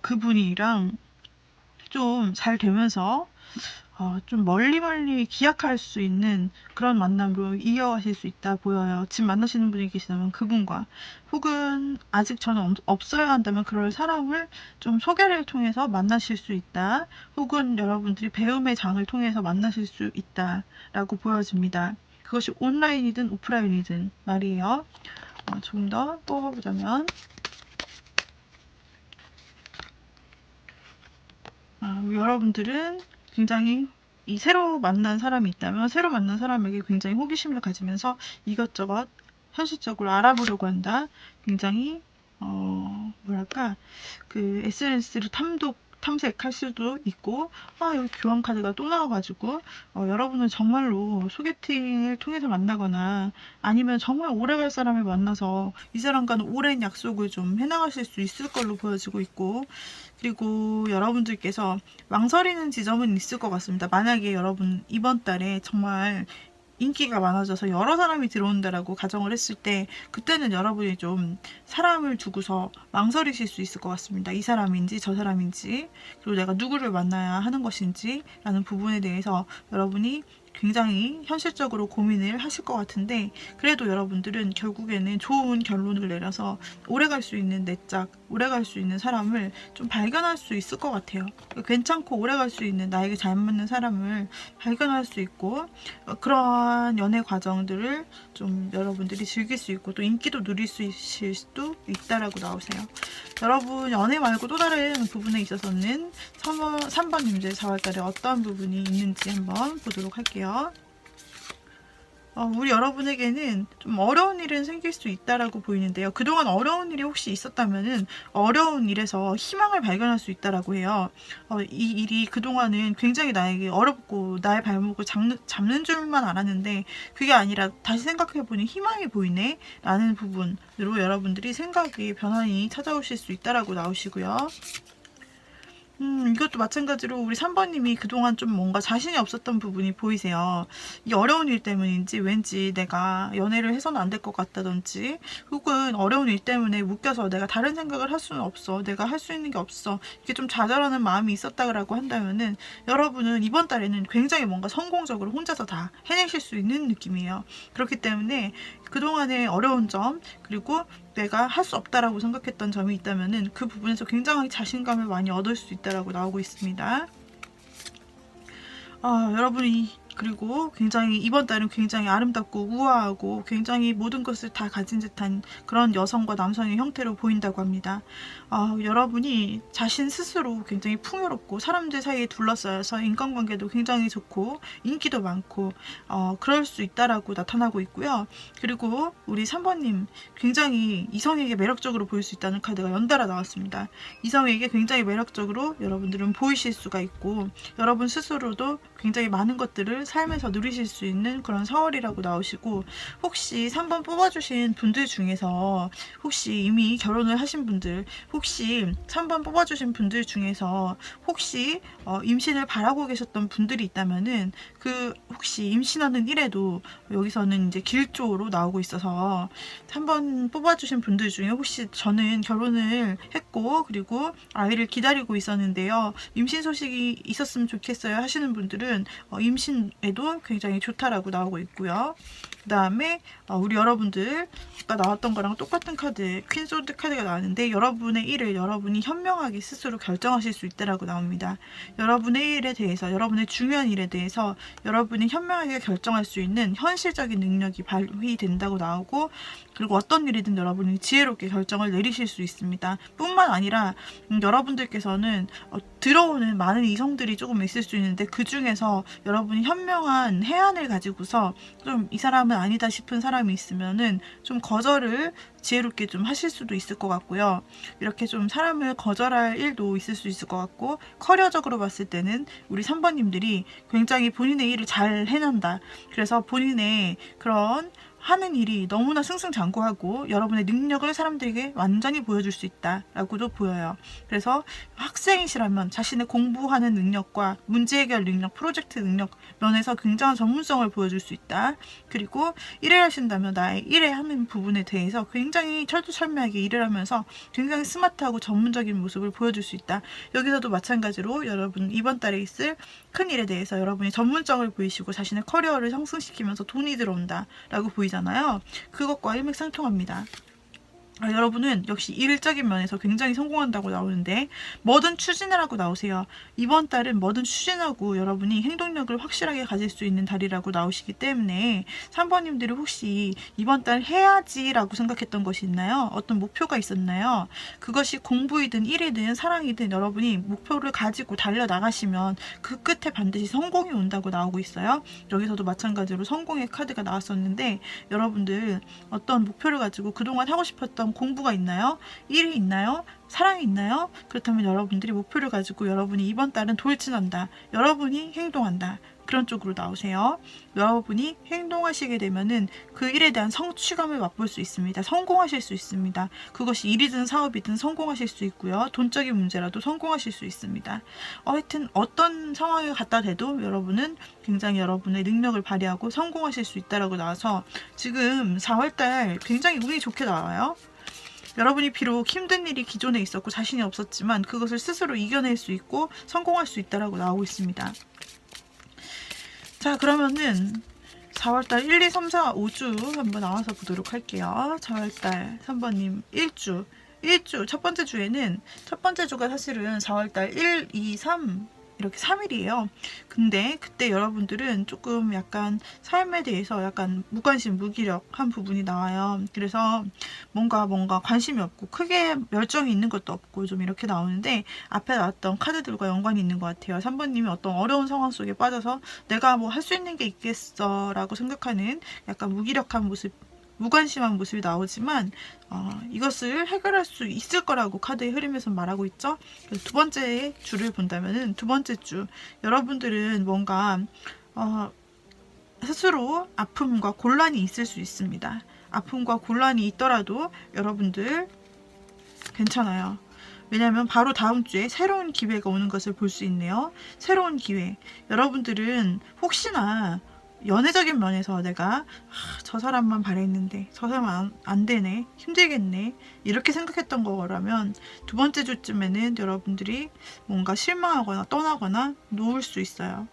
A: 그분이랑 좀 잘 되면서 좀 멀리 기약할 수 있는 그런 만남으로 이어가실 수 있다 보여요. 지금 만나시는 분이 계시다면 그분과 혹은 아직 저는 없어야 한다면 그럴 사람을 좀 소개를 통해서 만나실 수 있다. 혹은 여러분들이 배움의 장을 통해서 만나실 수 있다라고 보여집니다. 그것이 온라인이든 오프라인이든 말이에요. 조금 더 뽑아보자면 여러분들은 굉장히 이 새로 만난 사람이 있다면 새로 만난 사람에게 굉장히 호기심을 가지면서 이것저것 현실적으로 알아보려고 한다. 굉장히 뭐랄까 그 SNS를 탐색할 수도 있고 여기 교환 카드가 또 나와가지고 여러분은 정말로 소개팅을 통해서 만나거나 아니면 정말 오래갈 사람을 만나서 이 사람과는 오랜 약속을 좀 해나가실 수 있을 걸로 보여지고 있고 그리고 여러분들께서 망설이는 지점은 있을 것 같습니다. 만약에 여러분 이번 달에 정말 인기가 많아져서 여러 사람이 들어온다라고 가정을 했을 때 그때는 여러분이 좀 사람을 두고서 망설이실 수 있을 것 같습니다. 이 사람인지 저 사람인지 그리고 내가 누구를 만나야 하는 것인지 라는 부분에 대해서 여러분이 굉장히 현실적으로 고민을 하실 것 같은데 그래도 여러분들은 결국에는 좋은 결론을 내려서 오래갈 수 있는 내 짝, 오래갈 수 있는 사람을 좀 발견할 수 있을 것 같아요. 괜찮고 오래갈 수 있는 나에게 잘 맞는 사람을 발견할 수 있고 그러한 연애 과정들을 좀 여러분들이 즐길 수 있고 또 인기도 누릴 수 있을 수도 있다라고 나오세요. 여러분 연애 말고 또 다른 부분에 있어서는 3번님들 4월달에 어떤 부분이 있는지 한번 보도록 할게요. 우리 여러분에게는 좀 어려운 일은 생길 수 있다라고 보이는데요. 그동안 어려운 일이 혹시 있었다면은 어려운 일에서 희망을 발견할 수 있다라고 해요. 이 일이 그동안은 굉장히 나에게 어렵고 나의 발목을 잡는 줄만 알았는데 그게 아니라 다시 생각해보니 희망이 보이네 라는 부분으로 여러분들이 생각의 변환이 찾아오실 수 있다라고 나오시고요. 이것도 마찬가지로 우리 3번님이 그동안 좀 뭔가 자신이 없었던 부분이 보이세요. 이 어려운 일 때문인지 왠지 내가 연애를 해서는 안 될 것 같다든지 혹은 어려운 일 때문에 묶여서 내가 다른 생각을 할 수는 없어. 내가 할 수 있는 게 없어. 이게 좀 좌절하는 마음이 있었다고 한다면은 여러분은 이번 달에는 굉장히 뭔가 성공적으로 혼자서 다 해내실 수 있는 느낌이에요. 그렇기 때문에 그동안의 어려운 점 그리고 내가 할 수 없다라고 생각했던 점이 있다면은 그 부분에서 굉장히 자신감을 많이 얻을 수 있다라고 나오고 있습니다. 여러분이 그리고 굉장히 이번 달은 굉장히 아름답고 우아하고 굉장히 모든 것을 다 가진 듯한 그런 여성과 남성의 형태로 보인다고 합니다. 여러분이 자신 스스로 굉장히 풍요롭고 사람들 사이에 둘러싸여서 인간관계도 굉장히 좋고 인기도 많고 그럴 수 있다라고 나타나고 있고요. 그리고 우리 3번님 굉장히 이성에게 매력적으로 보일 수 있다는 카드가 연달아 나왔습니다. 이성에게 굉장히 매력적으로 여러분들은 보이실 수가 있고 여러분 스스로도 굉장히 많은 것들을 삶에서 누리실 수 있는 그런 4월이라고 나오시고, 혹시 3번 뽑아주신 분들 중에서 혹시 이미 결혼을 하신 분들, 혹시 3번 뽑아주신 분들 중에서 혹시 임신을 바라고 계셨던 분들이 있다면은 그 혹시 임신하는 일에도 여기서는 이제 길조로 나오고 있어서 3번 뽑아주신 분들 중에 혹시 저는 결혼을 했고 그리고 아이를 기다리고 있었는데요, 임신 소식이 있었으면 좋겠어요 하시는 분들은 임신에도 굉장히 좋다라고 나오고 있고요. 그 다음에 우리 여러분들 아까 나왔던 거랑 똑같은 카드 퀸소드 카드가 나왔는데, 여러분의 일을 여러분이 현명하게 스스로 결정하실 수 있다라고 나옵니다. 여러분의 일에 대해서, 여러분의 중요한 일에 대해서 여러분이 현명하게 결정할 수 있는 현실적인 능력이 발휘된다고 나오고, 그리고 어떤 일이든 여러분이 지혜롭게 결정을 내리실 수 있습니다. 뿐만 아니라 여러분들께서는 들어오는 많은 이성들이 조금 있을 수 있는데, 그 중에서 여러분이 현명한 해안을 가지고서 좀 이 사람은 아니다 싶은 사람이 있으면은 좀 거절을 지혜롭게 좀 하실 수도 있을 것 같고요. 이렇게 좀 사람을 거절할 일도 있을 수 있을 것 같고, 커리어적으로 봤을 때는 우리 3번님들이 굉장히 본인의 일을 잘 해낸다. 그래서 본인의 그런 하는 일이 너무나 승승장구하고 여러분의 능력을 사람들에게 완전히 보여줄 수 있다라고도 보여요. 그래서 학생이시라면 자신의 공부하는 능력과 문제 해결 능력, 프로젝트 능력 면에서 굉장한 전문성을 보여줄 수 있다. 그리고 일을 하신다면 나의 일에 하는 부분에 대해서 굉장히 철두철미하게 일을 하면서 굉장히 스마트하고 전문적인 모습을 보여줄 수 있다. 여기서도 마찬가지로 여러분 이번 달에 있을 큰 일에 대해서 여러분이 전문성을 보이시고 자신의 커리어를 상승시키면서 돈이 들어온다 라고 보이잖아요. 그것과 일맥상통합니다. 여러분은 역시 일적인 면에서 굉장히 성공한다고 나오는데, 뭐든 추진을 하고 나오세요. 이번 달은 뭐든 추진하고 여러분이 행동력을 확실하게 가질 수 있는 달이라고 나오시기 때문에 3번님들이 혹시 이번 달 해야지 라고 생각했던 것이 있나요? 어떤 목표가 있었나요? 그것이 공부이든 일이든 사랑이든 여러분이 목표를 가지고 달려나가시면 그 끝에 반드시 성공이 온다고 나오고 있어요. 여기서도 마찬가지로 성공의 카드가 나왔었는데, 여러분들 어떤 목표를 가지고 그동안 하고 싶었던 공부가 있나요? 일이 있나요? 사랑이 있나요? 그렇다면 여러분들이 목표를 가지고 여러분이 이번 달은 돌진한다. 여러분이 행동한다. 그런 쪽으로 나오세요. 여러분이 행동하시게 되면은 그 일에 대한 성취감을 맛볼 수 있습니다. 성공하실 수 있습니다. 그것이 일이든 사업이든 성공하실 수 있고요. 돈적인 문제라도 성공하실 수 있습니다. 하여튼 어떤 상황에 갖다 대도 여러분은 굉장히 여러분의 능력을 발휘하고 성공하실 수 있다라고 나와서 지금 4월달 굉장히 운이 좋게 나와요. 여러분이 비록 힘든 일이 기존에 있었고 자신이 없었지만 그것을 스스로 이겨낼 수 있고 성공할 수 있다라고 나오고 있습니다. 자, 그러면은 4월달 1, 2, 3, 4, 5주 한번 나와서 보도록 할게요. 4월달 3번님 1주 첫 번째 주에는, 첫 번째 주가 사실은 4월달 1, 2, 3 이렇게 3일이에요. 근데 그때 여러분들은 조금 약간 삶에 대해서 약간 무관심, 무기력한 부분이 나와요. 그래서 뭔가 관심이 없고 크게 열정이 있는 것도 없고 좀 이렇게 나오는데, 앞에 나왔던 카드들과 연관이 있는 것 같아요. 3번님이 어떤 어려운 상황 속에 빠져서 내가 뭐 할 수 있는 게 있겠어 라고 생각하는 약간 무기력한 모습, 무관심한 모습이 나오지만 이것을 해결할 수 있을 거라고 카드의 흐름에서 말하고 있죠. 두 번째 주를 본다면은, 두 번째 주 여러분들은 뭔가 스스로 아픔과 곤란이 있을 수 있습니다. 아픔과 곤란이 있더라도 여러분들 괜찮아요. 왜냐하면 바로 다음 주에 새로운 기회가 오는 것을 볼 수 있네요. 새로운 기회. 여러분들은 혹시나 연애적인 면에서 내가 저 사람만 바랬는데 저 사람 안 되네, 힘들겠네 이렇게 생각했던 거라면 두 번째 주쯤에는 여러분들이 뭔가 실망하거나 떠나거나 놓을 수 있어요.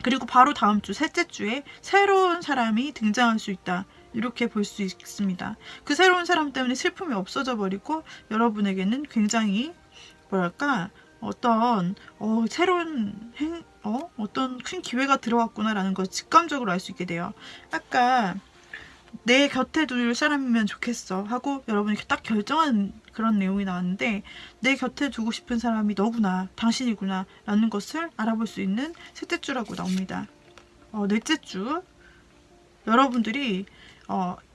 A: 그리고 바로 다음 주 셋째 주에 새로운 사람이 등장할 수 있다, 이렇게 볼 수 있습니다. 그 새로운 사람 때문에 슬픔이 없어져 버리고 여러분에게는 굉장히 뭐랄까 어떤 새로운 어떤 큰 기회가 들어왔구나라는 걸 직감적으로 알 수 있게 돼요. 아까 내 곁에 둘 사람이면 좋겠어 하고 여러분이 딱 결정한 그런 내용이 나왔는데, 내 곁에 두고 싶은 사람이 너구나, 당신이구나 라는 것을 알아볼 수 있는 셋째 주라고 나옵니다. 넷째 주 여러분들이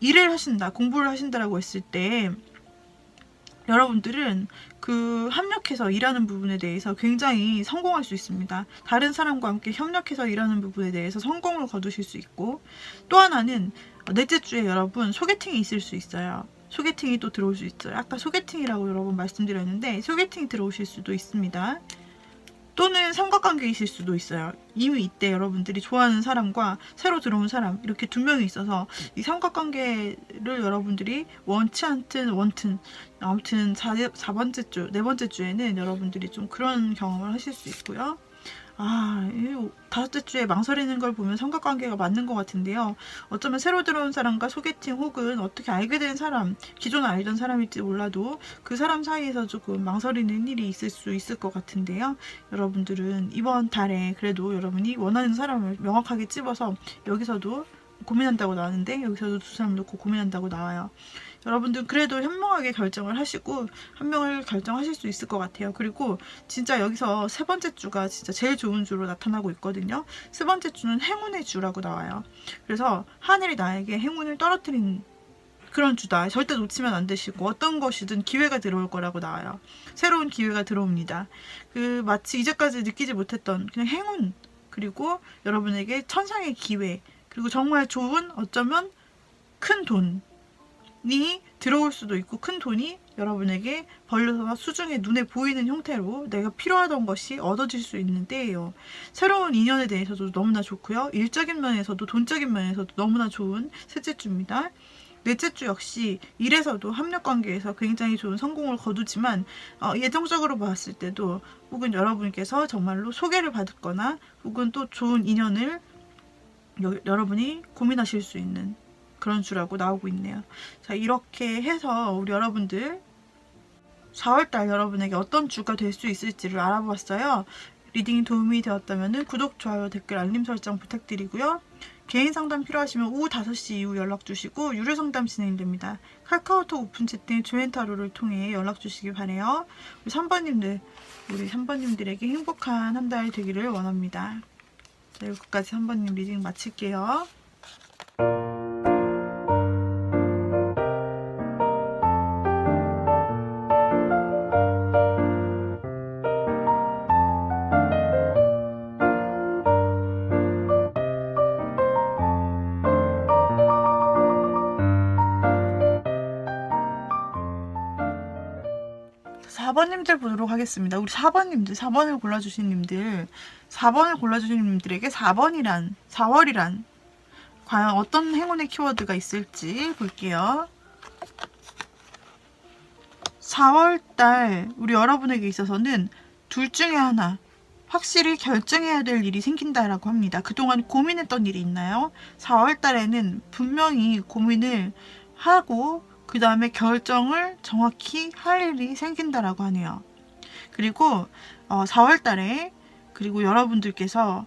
A: 일을 하신다, 공부를 하신다라고 했을 때 여러분들은 그 협력해서 일하는 부분에 대해서 굉장히 성공할 수 있습니다. 다른 사람과 함께 협력해서 일하는 부분에 대해서 성공을 거두실 수 있고, 또 하나는 넷째 주에 여러분 소개팅이 있을 수 있어요. 소개팅이 또 들어올 수 있어요. 아까 소개팅이라고 여러 번 말씀드렸는데 소개팅이 들어오실 수도 있습니다. 또는 삼각관계이실 수도 있어요. 이미 이때 여러분들이 좋아하는 사람과 새로 들어온 사람 이렇게 두 명이 있어서 이 삼각관계를 여러분들이 원치 않든 원튼 아무튼 4번째 주, 네 번째 주에는 여러분들이 좀 그런 경험을 하실 수 있고요. 이 다섯째 주에 망설이는 걸 보면 삼각관계가 맞는 것 같은데요. 어쩌면 새로 들어온 사람과 소개팅 혹은 어떻게 알게 된 사람, 기존에 알던 사람일지 몰라도 그 사람 사이에서 조금 망설이는 일이 있을 수 있을 것 같은데요. 여러분들은 이번 달에 그래도 여러분이 원하는 사람을 명확하게 찝어서 여기서도 고민한다고 나왔는데 여기서도 두 사람 놓고 고민한다고 나와요. 여러분들 그래도 현명하게 결정을 하시고 한 명을 결정하실 수 있을 것 같아요. 그리고 진짜 여기서 세 번째 주가 진짜 제일 좋은 주로 나타나고 있거든요. 세 번째 주는 행운의 주라고 나와요. 그래서 하늘이 나에게 행운을 떨어뜨린 그런 주다. 절대 놓치면 안 되시고 어떤 것이든 기회가 들어올 거라고 나와요. 새로운 기회가 들어옵니다. 마치 이제까지 느끼지 못했던 그냥 행운, 그리고 여러분에게 천상의 기회, 그리고 정말 좋은 어쩌면 큰 돈이 들어올 수도 있고, 큰 돈이 여러분에게 벌려서 수중에 눈에 보이는 형태로 내가 필요하던 것이 얻어질 수 있는 때예요. 새로운 인연에 대해서도 너무나 좋고요. 일적인 면에서도 돈적인 면에서도 너무나 좋은 셋째 주입니다. 넷째 주 역시 일에서도 협력관계에서 굉장히 좋은 성공을 거두지만 예정적으로 봤을 때도 혹은 여러분께서 정말로 소개를 받거나 혹은 또 좋은 인연을 여러분이 고민하실 수 있는 그런 주라고 나오고 있네요. 자, 이렇게 해서 우리 여러분들 4월달 여러분에게 어떤 주가 될 수 있을지를 알아보았어요. 리딩이 도움이 되었다면 구독, 좋아요, 댓글, 알림 설정 부탁드리고요. 개인 상담 필요하시면 오후 5시 이후 연락 주시고 유료 상담 진행됩니다. 카카오톡 오픈 채팅 조앤타로를 통해 연락 주시기 바래요. 우리 3번님들에게 행복한 한 달 되기를 원합니다. 자, 여기까지 3번님 리딩 마칠게요. 4번님들 보도록 하겠습니다. 우리 4번님들, 4번을 골라주신 님들에게 4월이란 과연 어떤 행운의 키워드가 있을지 볼게요. 4월달 우리 여러분에게 있어서는 둘 중에 하나 확실히 결정해야 될 일이 생긴다라고 합니다. 그동안 고민했던 일이 있나요? 4월달에는 분명히 고민을 하고 그 다음에 결정을 정확히 할 일이 생긴다라고 하네요. 그리고 4월달에 그리고 여러분들께서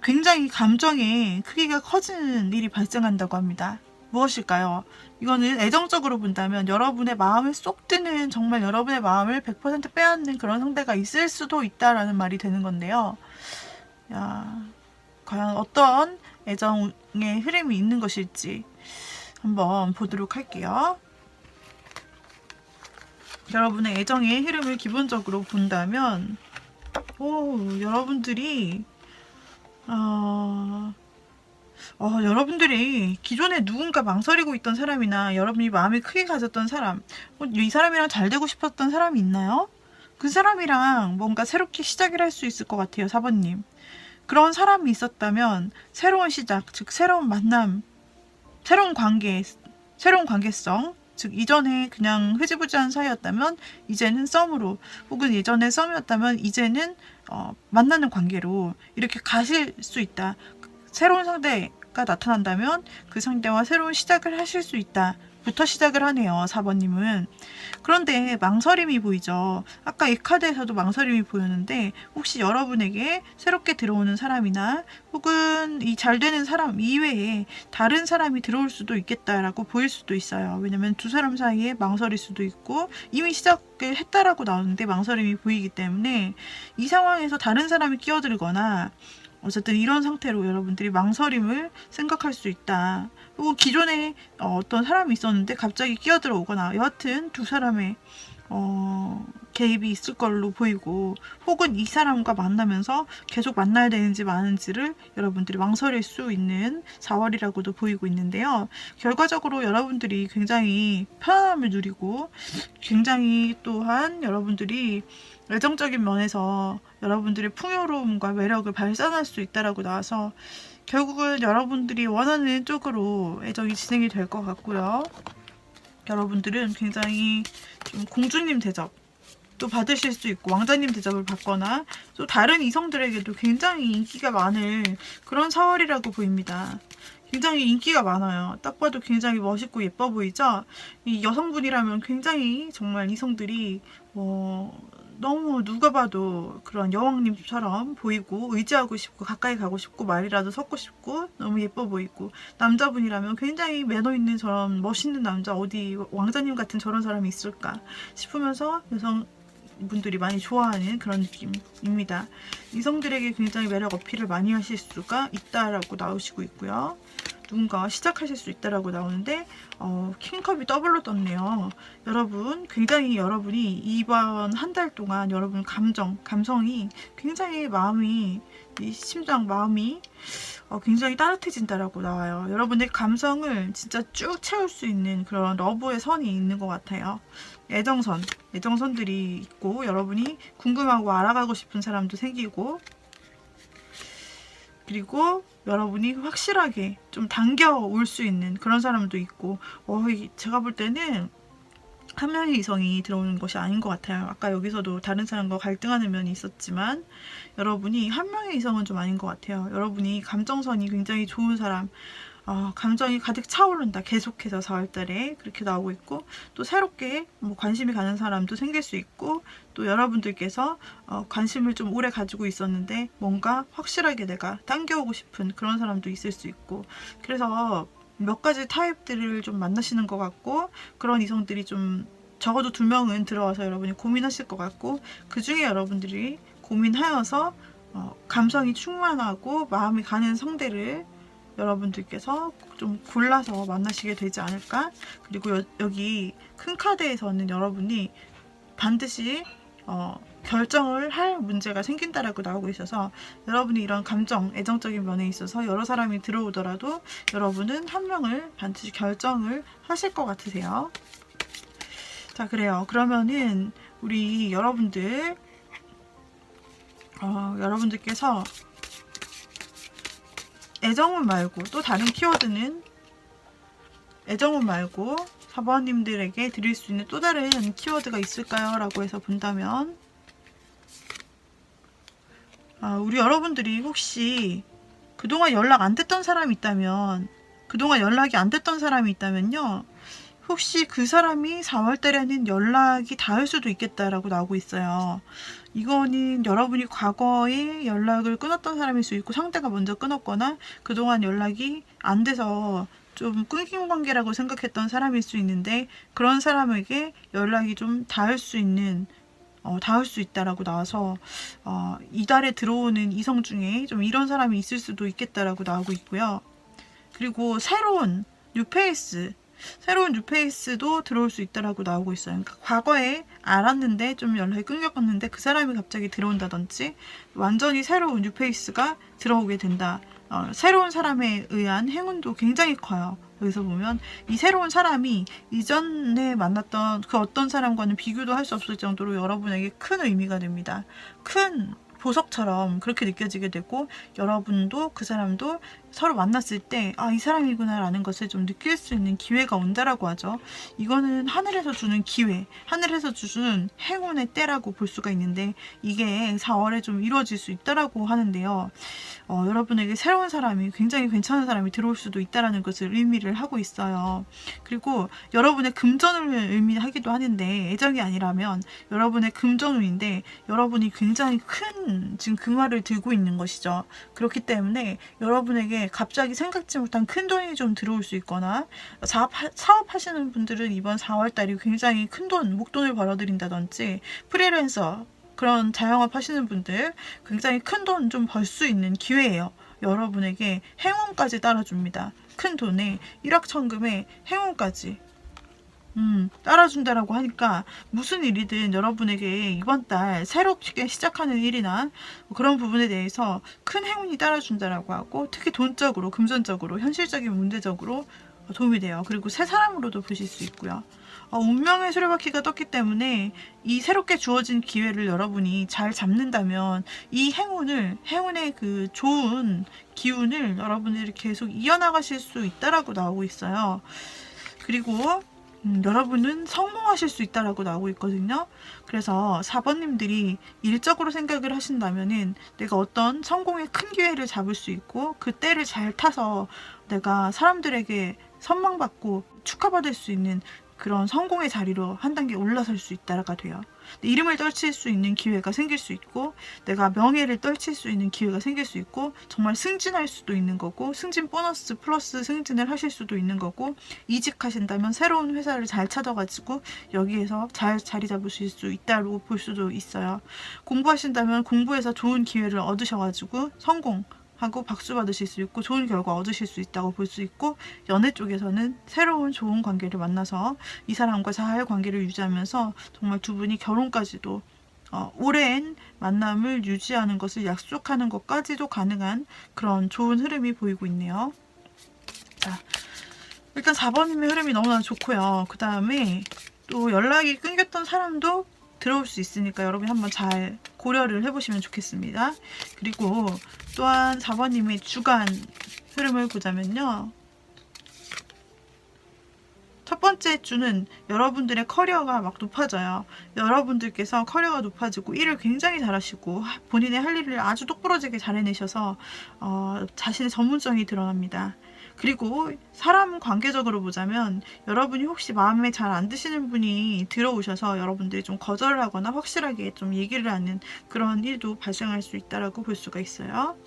A: 굉장히 감정의 크기가 커지는 일이 발생한다고 합니다. 무엇일까요? 이거는 애정적으로 본다면 여러분의 마음을 쏙 드는, 정말 여러분의 마음을 100% 빼앗는 그런 상대가 있을 수도 있다라는 말이 되는 건데요. 과연 어떤 애정의 흐름이 있는 것일지 한번 보도록 할게요. 여러분의 애정의 흐름을 기본적으로 본다면 여러분들이 여러분들이 기존에 누군가 망설이고 있던 사람이나 여러분이 마음이 크게 가졌던 사람, 이 사람이랑 잘 되고 싶었던 사람이 있나요? 그 사람이랑 뭔가 새롭게 시작을 할 수 있을 것 같아요. 4번님. 그런 사람이 있었다면 새로운 시작, 즉 새로운 만남, 새로운 관계성, 즉 이전에 그냥 흐지부지한 사이였다면 이제는 썸으로, 혹은 예전에 썸이었다면 이제는 만나는 관계로 이렇게 가실 수 있다. 새로운 상대가 나타난다면 그 상대와 새로운 시작을 하실 수 있다. 부터 시작을 하네요. 4번님은. 그런데 망설임이 보이죠. 아까 이 카드에서도 망설임이 보였는데 혹시 여러분에게 새롭게 들어오는 사람이나 혹은 이 잘 되는 사람 이외에 다른 사람이 들어올 수도 있겠다라고 보일 수도 있어요. 왜냐면 두 사람 사이에 망설일 수도 있고 이미 시작을 했다라고 나오는데 망설임이 보이기 때문에 이 상황에서 다른 사람이 끼어들거나 어쨌든 이런 상태로 여러분들이 망설임을 생각할 수 있다. 혹은 기존에 어떤 사람이 있었는데 갑자기 끼어들어 오거나 여하튼 두 사람의 개입이 있을 걸로 보이고, 혹은 이 사람과 만나면서 계속 만나야 되는지 마는지를 여러분들이 망설일 수 있는 4월이라고도 보이고 있는데요. 결과적으로 여러분들이 굉장히 편안함을 누리고, 굉장히 또한 여러분들이 애정적인 면에서 여러분들의 풍요로움과 매력을 발산할 수 있다라고 나와서, 결국은 여러분들이 원하는 쪽으로 애정이 진행이 될 것 같고요. 여러분들은 굉장히 좀 공주님 대접 또 받으실 수 있고, 왕자님 대접을 받거나 또 다른 이성들에게도 굉장히 인기가 많을 그런 4월이라고 보입니다. 굉장히 인기가 많아요. 딱 봐도 굉장히 멋있고 예뻐 보이죠? 이 여성분이라면 굉장히 정말 이성들이 너무 누가 봐도 그런 여왕님처럼 보이고, 의지하고 싶고 가까이 가고 싶고 말이라도 섞고 싶고 너무 예뻐 보이고, 남자분이라면 굉장히 매너 있는 저런 멋있는 남자, 어디 왕자님 같은 저런 사람이 있을까 싶으면서 여성분들이 많이 좋아하는 그런 느낌입니다. 이성들에게 굉장히 매력 어필을 많이 하실 수가 있다라고 나오시고 있고요. 누군가 시작하실 수 있다라고 나오는데, 킹컵이 더블로 떴네요. 여러분, 굉장히 여러분이 이번 한 달 동안 여러분 감성이 굉장히 마음이, 이 심장 마음이 굉장히 따뜻해진다라고 나와요. 여러분의 감성을 진짜 쭉 채울 수 있는 그런 러브의 선이 있는 것 같아요. 애정선들이 있고, 여러분이 궁금하고 알아가고 싶은 사람도 생기고, 그리고 여러분이 확실하게 좀 당겨올 수 있는 그런 사람도 있고, 제가 볼 때는 한 명의 이성이 들어오는 것이 아닌 것 같아요. 아까 여기서도 다른 사람과 갈등하는 면이 있었지만, 여러분이 한 명의 이성은 좀 아닌 것 같아요. 여러분이 감정선이 굉장히 좋은 사람, 감정이 가득 차오른다. 계속해서 4월달에 그렇게 나오고 있고, 또 새롭게 관심이 가는 사람도 생길 수 있고, 또 여러분들께서 관심을 좀 오래 가지고 있었는데 뭔가 확실하게 내가 당겨오고 싶은 그런 사람도 있을 수 있고, 그래서 몇 가지 타입들을 좀 만나시는 것 같고, 그런 이성들이 좀 적어도 2명은 들어와서 여러분이 고민하실 것 같고, 그 중에 여러분들이 고민하여서 감성이 충만하고 마음이 가는 상대를 여러분들께서 좀 골라서 만나시게 되지 않을까. 그리고 여기 큰 카드에서는 여러분이 반드시 결정을 할 문제가 생긴다라고 나오고 있어서, 여러분이 이런 감정, 애정적인 면에 있어서 여러 사람이 들어오더라도 여러분은 한 명을 반드시 결정을 하실 것 같으세요. 자, 그래요. 그러면은 우리 여러분들께서 애정운 말고 또 다른 키워드는, 애정운 말고 4번님들에게 드릴 수 있는 또 다른 키워드가 있을까요? 라고 해서 본다면, 우리 여러분들이 혹시 그동안 연락 안 됐던 사람이 있다면, 그동안 연락이 안 됐던 사람이 있다면요, 혹시 그 사람이 4월달에는 연락이 닿을 수도 있겠다라고 나오고 있어요. 이거는 여러분이 과거에 연락을 끊었던 사람일 수 있고, 상대가 먼저 끊었거나 그동안 연락이 안 돼서 좀 끊긴 관계라고 생각했던 사람일 수 있는데, 그런 사람에게 연락이 좀 닿을 수 있다라고 나와서, 이달에 들어오는 이성 중에 좀 이런 사람이 있을 수도 있겠다라고 나오고 있고요. 그리고 새로운 뉴페이스도 들어올 수 있다라고 나오고 있어요. 그러니까 과거에 알았는데 좀 연락이 끊겼는데 그 사람이 갑자기 들어온다든지, 완전히 새로운 뉴페이스가 들어오게 된다. 새로운 사람에 의한 행운도 굉장히 커요. 여기서 보면 이 새로운 사람이 이전에 만났던 그 어떤 사람과는 비교도 할 수 없을 정도로 여러분에게 큰 의미가 됩니다. 큰 보석처럼 그렇게 느껴지게 되고, 여러분도 그 사람도 서로 만났을 때 이 사람이구나 라는 것을 좀 느낄 수 있는 기회가 온다라고 하죠. 이거는 하늘에서 주는 기회, 하늘에서 주는 행운의 때라고 볼 수가 있는데, 이게 4월에 좀 이루어질 수 있다라고 하는데요. 여러분에게 새로운 사람이, 굉장히 괜찮은 사람이 들어올 수도 있다라는 것을 의미를 하고 있어요. 그리고 여러분의 금전을 의미하기도 하는데, 애정이 아니라면 여러분의 금전운인데, 여러분이 굉장히 큰 지금 금화를 들고 있는 것이죠. 그렇기 때문에 여러분에게 갑자기 생각지 못한 큰 돈이 좀 들어올 수 있거나, 사업하시는 분들은 이번 4월달이 굉장히 큰 돈, 목돈을 벌어들인다든지, 프리랜서, 그런 자영업 하시는 분들 굉장히 큰 돈 좀 벌 수 있는 기회예요. 여러분에게 행운까지 따라줍니다. 큰 돈에 일확천금에 행운까지. 따라준다라고 하니까 무슨 일이든 여러분에게 이번 달 새롭게 시작하는 일이나 그런 부분에 대해서 큰 행운이 따라준다라고 하고, 특히 돈적으로, 금전적으로, 현실적인 문제적으로 도움이 돼요. 그리고 새 사람으로도 보실 수 있고요. 운명의 수레바퀴가 떴기 때문에 이 새롭게 주어진 기회를 여러분이 잘 잡는다면 이 행운의 그 좋은 기운을 여러분들이 계속 이어나가실 수 있다라고 나오고 있어요. 그리고 여러분은 성공하실 수 있다라고 나오고 있거든요. 그래서 4번님들이 일적으로 생각을 하신다면은 내가 어떤 성공의 큰 기회를 잡을 수 있고 그 때를 잘 타서 내가 사람들에게 선망받고 축하받을 수 있는 그런 성공의 자리로 한 단계 올라설 수 있다가 돼요. 이름을 떨칠 수 있는 기회가 생길 수 있고, 내가 명예를 떨칠 수 있는 기회가 생길 수 있고, 정말 승진할 수도 있는 거고, 승진 보너스 플러스 승진을 하실 수도 있는 거고, 이직하신다면 새로운 회사를 잘 찾아가지고 여기에서 잘 자리 잡으실 수 있다고 볼 수도 있어요. 공부하신다면 공부에서 좋은 기회를 얻으셔가지고 성공 하고 박수 받으실 수 있고 좋은 결과 얻으실 수 있다고 볼 수 있고, 연애 쪽에서는 새로운 좋은 관계를 만나서 이 사람과 잘 관계를 유지하면서 정말 두 분이 결혼까지도 오랜 만남을 유지하는 것을 약속하는 것까지도 가능한 그런 좋은 흐름이 보이고 있네요. 자, 일단 4번님의 흐름이 너무나 좋고요. 그 다음에 또 연락이 끊겼던 사람도 들어올 수 있으니까 여러분이 한번 잘 고려를 해보시면 좋겠습니다. 그리고 또한 4번님의 주간 흐름을 보자면요. 첫 번째 주는 여러분들의 커리어가 막 높아져요. 여러분들께서 커리어가 높아지고 일을 굉장히 잘하시고 본인의 할 일을 아주 똑부러지게 잘 해내셔서 자신의 전문성이 드러납니다. 그리고 사람 관계적으로 보자면 여러분이 혹시 마음에 잘 안 드시는 분이 들어오셔서 여러분들이 좀 거절을 하거나 확실하게 좀 얘기를 하는 그런 일도 발생할 수 있다라고 볼 수가 있어요.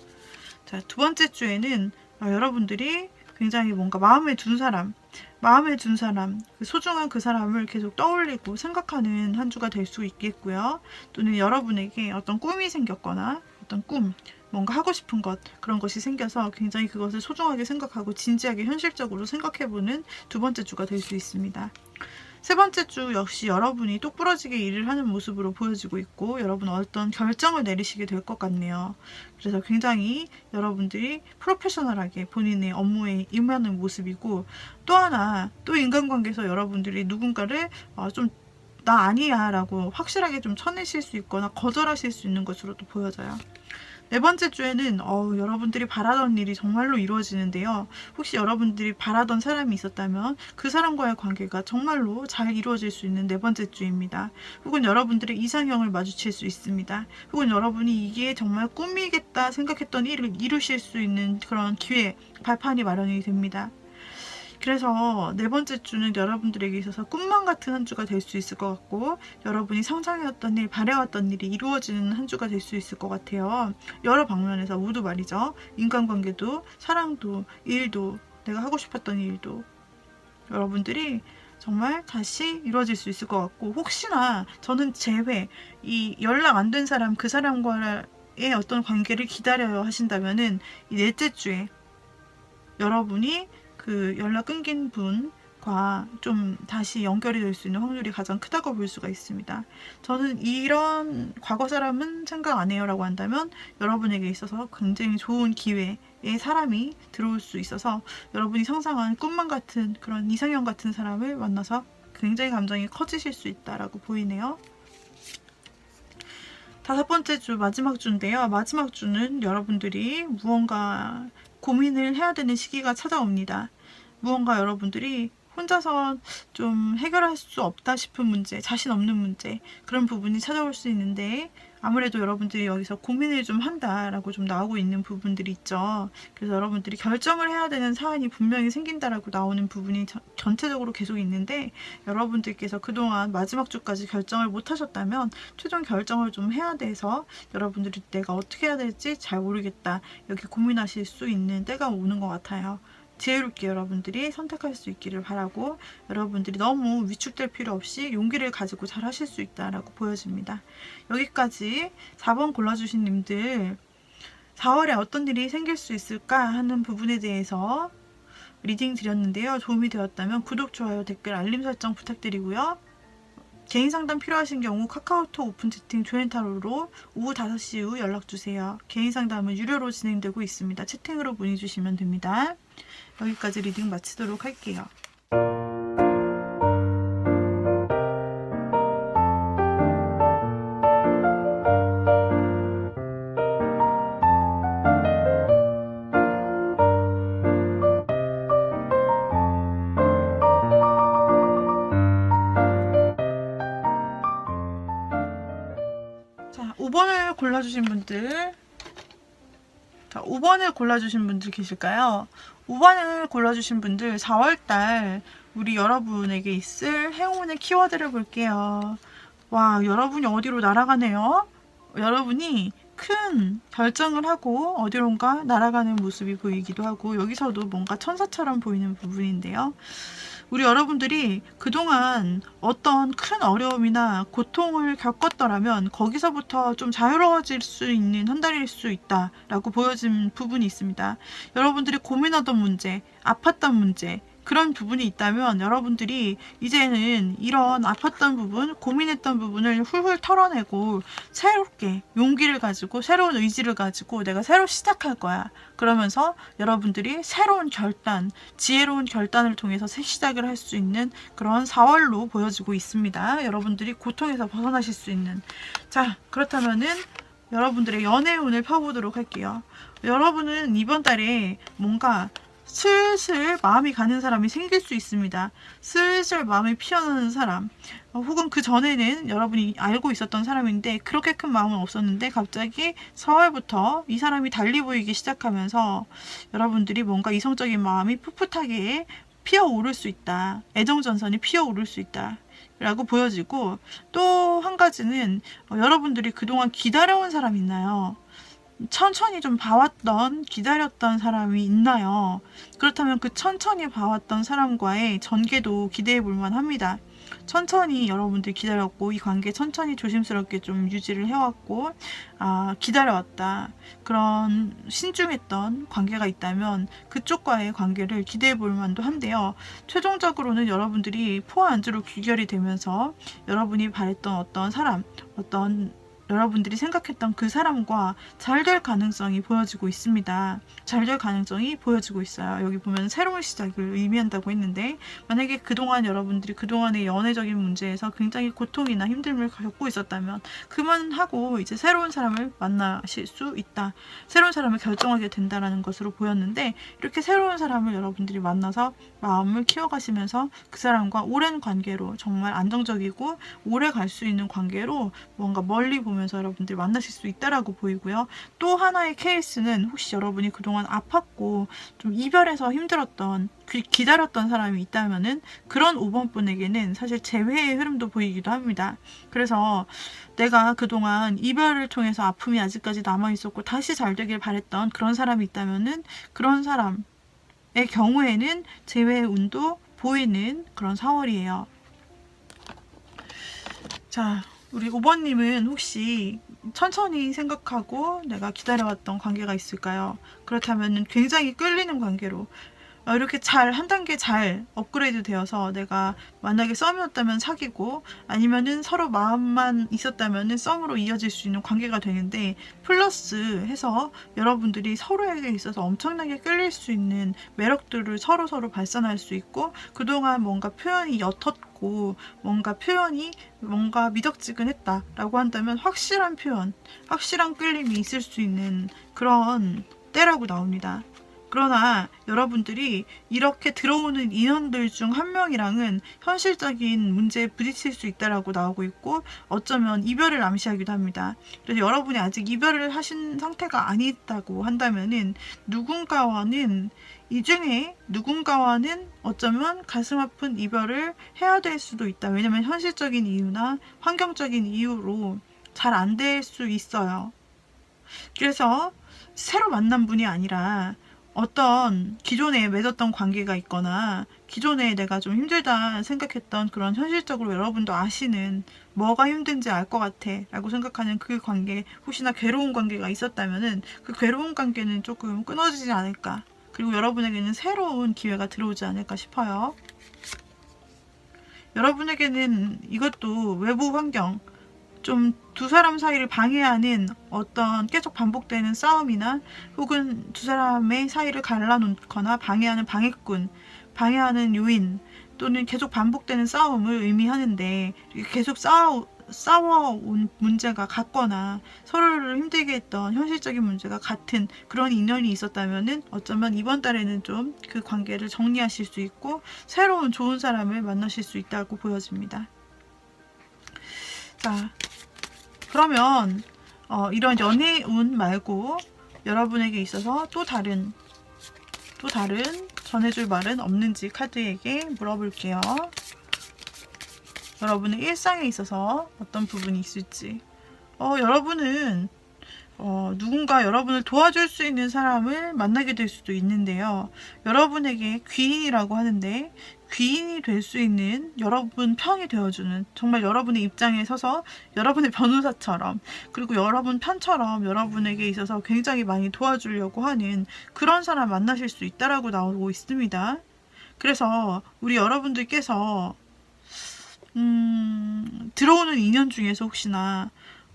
A: 자, 두 번째 주에는 여러분들이 굉장히 뭔가 마음에 둔 사람, 소중한 그 사람을 계속 떠올리고 생각하는 한 주가 될 수 있겠고요. 또는 여러분에게 어떤 꿈이 생겼거나 어떤 꿈, 뭔가 하고 싶은 것, 그런 것이 생겨서 굉장히 그것을 소중하게 생각하고 진지하게 현실적으로 생각해보는 두 번째 주가 될 수 있습니다. 세 번째 주 역시 여러분이 똑부러지게 일을 하는 모습으로 보여지고 있고, 여러분 어떤 결정을 내리시게 될 것 같네요. 그래서 굉장히 여러분들이 프로페셔널하게 본인의 업무에 임하는 모습이고, 또 하나 또 인간관계에서 여러분들이 누군가를 좀 나 아니야 라고 확실하게 좀 쳐내실 수 있거나 거절하실 수 있는 것으로도 보여져요. 네 번째 주에는 여러분들이 바라던 일이 정말로 이루어지는데요. 혹시 여러분들이 바라던 사람이 있었다면 그 사람과의 관계가 정말로 잘 이루어질 수 있는 네 번째 주입니다. 혹은 여러분들의 이상형을 마주칠 수 있습니다. 혹은 여러분이 이게 정말 꿈이겠다 생각했던 일을 이루실 수 있는 그런 기회, 발판이 마련이 됩니다. 그래서 네 번째 주는 여러분들에게 있어서 꿈만 같은 한 주가 될 수 있을 것 같고, 여러분이 상상해왔던 일, 바래왔던 일이 이루어지는 한 주가 될 수 있을 것 같아요. 여러 방면에서 모두 말이죠. 인간관계도, 사랑도, 일도, 내가 하고 싶었던 일도 여러분들이 정말 다시 이루어질 수 있을 것 같고, 혹시나 저는 이 연락 안 된 사람, 그 사람과의 어떤 관계를 기다려야 하신다면은 이 넷째 주에 여러분이 그 연락 끊긴 분과 좀 다시 연결이 될 수 있는 확률이 가장 크다고 볼 수가 있습니다. 저는 이런 과거 사람은 생각 안 해요 라고 한다면 여러분에게 있어서 굉장히 좋은 기회의 사람이 들어올 수 있어서 여러분이 상상한 꿈만 같은 그런 이상형 같은 사람을 만나서 굉장히 감정이 커지실 수 있다라고 보이네요. 다섯 번째 주, 마지막 주인데요. 마지막 주는 여러분들이 무언가 고민을 해야 되는 시기가 찾아옵니다. 무언가 여러분들이 혼자서 좀 해결할 수 없다 싶은 문제, 자신 없는 문제, 그런 부분이 찾아올 수 있는데, 아무래도 여러분들이 여기서 고민을 좀 한다라고 좀 나오고 있는 부분들이 있죠. 그래서 여러분들이 결정을 해야 되는 사안이 분명히 생긴다라고 나오는 부분이 전체적으로 계속 있는데, 여러분들께서 그동안 마지막 주까지 결정을 못 하셨다면 최종 결정을 좀 해야 돼서 여러분들이 내가 어떻게 해야 될지 잘 모르겠다, 이렇게 고민하실 수 있는 때가 오는 것 같아요. 지혜롭게 여러분들이 선택할 수 있기를 바라고, 여러분들이 너무 위축될 필요 없이 용기를 가지고 잘 하실 수 있다라고 보여집니다. 여기까지 4번 골라주신 님들 4월에 어떤 일이 생길 수 있을까 하는 부분에 대해서 리딩 드렸는데요. 도움이 되었다면 구독, 좋아요, 댓글, 알림 설정 부탁드리고요. 개인 상담 필요하신 경우 카카오톡 오픈 채팅 조인타로로 오후 5시 이후 연락주세요. 개인 상담은 유료로 진행되고 있습니다. 채팅으로 문의 주시면 됩니다. 여기까지 리딩 마치도록 할게요. 자, 5번을 골라주신 분들, 자, 5번을 골라주신 분들 계실까요? 5번을 골라주신 분들 4월달 우리 여러분에게 있을 행운의 키워드를 볼게요. 와, 여러분이 어디로 날아가네요? 여러분이 큰 결정을 하고 어디론가 날아가는 모습이 보이기도 하고, 여기서도 뭔가 천사처럼 보이는 부분인데요. 우리 여러분들이 그동안 어떤 큰 어려움이나 고통을 겪었더라면 거기서부터 좀 자유로워질 수 있는 한 달일 수 있다라고 보여진 부분이 있습니다. 여러분들이 고민하던 문제, 아팠던 문제, 그런 부분이 있다면 여러분들이 이제는 이런 아팠던 부분, 고민했던 부분을 훌훌 털어내고 새롭게 용기를 가지고 새로운 의지를 가지고 내가 새로 시작할 거야. 그러면서 여러분들이 새로운 결단, 지혜로운 결단을 통해서 새 시작을 할 수 있는 그런 4월로 보여지고 있습니다. 여러분들이 고통에서 벗어나실 수 있는. 자, 그렇다면은 여러분들의 연애운을 펴보도록 할게요. 여러분은 이번 달에 뭔가 슬슬 마음이 가는 사람이 생길 수 있습니다. 슬슬 마음이 피어나는 사람, 혹은 그 전에는 여러분이 알고 있었던 사람인데 그렇게 큰 마음은 없었는데 갑자기 4월부터 이 사람이 달리 보이기 시작하면서 여러분들이 뭔가 이성적인 마음이 풋풋하게 피어오를 수 있다. 애정전선이 피어오를 수 있다 라고 보여지고, 또 한 가지는 여러분들이 그동안 기다려온 사람 있나요? 천천히 좀 봐왔던, 기다렸던 사람이 있나요? 그렇다면 그 천천히 봐왔던 사람과의 전개도 기대해 볼 만합니다. 천천히 여러분들 기다렸고 이 관계 천천히 조심스럽게 좀 유지를 해왔고, 기다려왔다, 그런 신중했던 관계가 있다면 그쪽과의 관계를 기대해 볼 만도 한데요. 최종적으로는 여러분들이 포안주로 귀결이 되면서 여러분이 바랬던 어떤 사람, 어떤 여러분들이 생각했던 그 사람과 잘 될 가능성이 보여지고 있습니다. 잘 될 가능성이 보여지고 있어요. 여기 보면 새로운 시작을 의미한다고 했는데, 만약에 그동안 여러분들이 그동안의 연애적인 문제에서 굉장히 고통이나 힘듦을 겪고 있었다면 그만하고 이제 새로운 사람을 만나실 수 있다. 새로운 사람을 결정하게 된다라는 것으로 보였는데, 이렇게 새로운 사람을 여러분들이 만나서 마음을 키워가시면서 그 사람과 오랜 관계로, 정말 안정적이고 오래 갈 수 있는 관계로 뭔가 멀리 보면 여러분들이 만나실 수 있다라고 보이고요. 또 하나의 케이스는, 혹시 여러분이 그동안 아팠고 좀 이별해서 힘들었던, 기다렸던 사람이 있다면은 그런 5번 분에게는 사실 재회의 흐름도 보이기도 합니다. 그래서 내가 그동안 이별을 통해서 아픔이 아직까지 남아있었고 다시 잘 되길 바랬던 그런 사람이 있다면은 그런 사람의 경우에는 재회의 운도 보이는 그런 4월이에요. 자, 우리 5번님은 혹시 천천히 생각하고 내가 기다려왔던 관계가 있을까요? 그렇다면 굉장히 끌리는 관계로 이렇게 한 단계 잘 업그레이드 되어서, 내가 만약에 썸이었다면 사귀고, 아니면은 서로 마음만 있었다면은 썸으로 이어질 수 있는 관계가 되는데, 플러스 해서 여러분들이 서로에게 있어서 엄청나게 끌릴 수 있는 매력들을 서로 발산할 수 있고, 그동안 뭔가 표현이 옅었고 뭔가 표현이 뭔가 미적지근했다라고 한다면 확실한 표현, 확실한 끌림이 있을 수 있는 그런 때라고 나옵니다. 그러나 여러분들이 이렇게 들어오는 인원들 중 한 명이랑은 현실적인 문제에 부딪힐 수 있다라고 나오고 있고, 어쩌면 이별을 암시하기도 합니다. 그래서 여러분이 아직 이별을 하신 상태가 아니다고 한다면은 이 중에 누군가와는 어쩌면 가슴 아픈 이별을 해야 될 수도 있다. 왜냐면 현실적인 이유나 환경적인 이유로 잘 안 될 수 있어요. 그래서 새로 만난 분이 아니라 어떤 기존에 맺었던 관계가 있거나 기존에 내가 좀 힘들다 생각했던 그런, 현실적으로 여러분도 아시는 뭐가 힘든지 알 것 같아 라고 생각하는 그 관계, 혹시나 괴로운 관계가 있었다면은 그 괴로운 관계는 조금 끊어지지 않을까 그리고 여러분에게는 새로운 기회가 들어오지 않을까 싶어요. 여러분에게는 이것도 외부 환경, 좀 두 사람 사이를 방해하는 어떤 계속 반복되는 싸움이나 혹은 두 사람의 사이를 갈라놓거나 방해하는 방해꾼, 방해하는 요인 또는 계속 반복되는 싸움을 의미하는데, 계속 싸워온 문제가 같거나 서로를 힘들게 했던 현실적인 문제가 같은 그런 인연이 있었다면은 어쩌면 이번 달에는 좀 그 관계를 정리하실 수 있고 새로운 좋은 사람을 만나실 수 있다고 보여집니다. 자, 그러면 이런 연애운 말고 여러분에게 있어서 또 다른 전해줄 말은 없는지 카드에게 물어볼게요. 여러분의 일상에 있어서 어떤 부분이 있을지. 여러분은 누군가 여러분을 도와줄 수 있는 사람을 만나게 될 수도 있는데요. 여러분에게 귀인이라고 하는데, 귀인이 될 수 있는 여러분 편이 되어주는, 정말 여러분의 입장에 서서 여러분의 변호사처럼, 그리고 여러분 편처럼 여러분에게 있어서 굉장히 많이 도와주려고 하는 그런 사람 만나실 수 있다라고 나오고 있습니다. 그래서 우리 여러분들께서 들어오는 인연 중에서 혹시나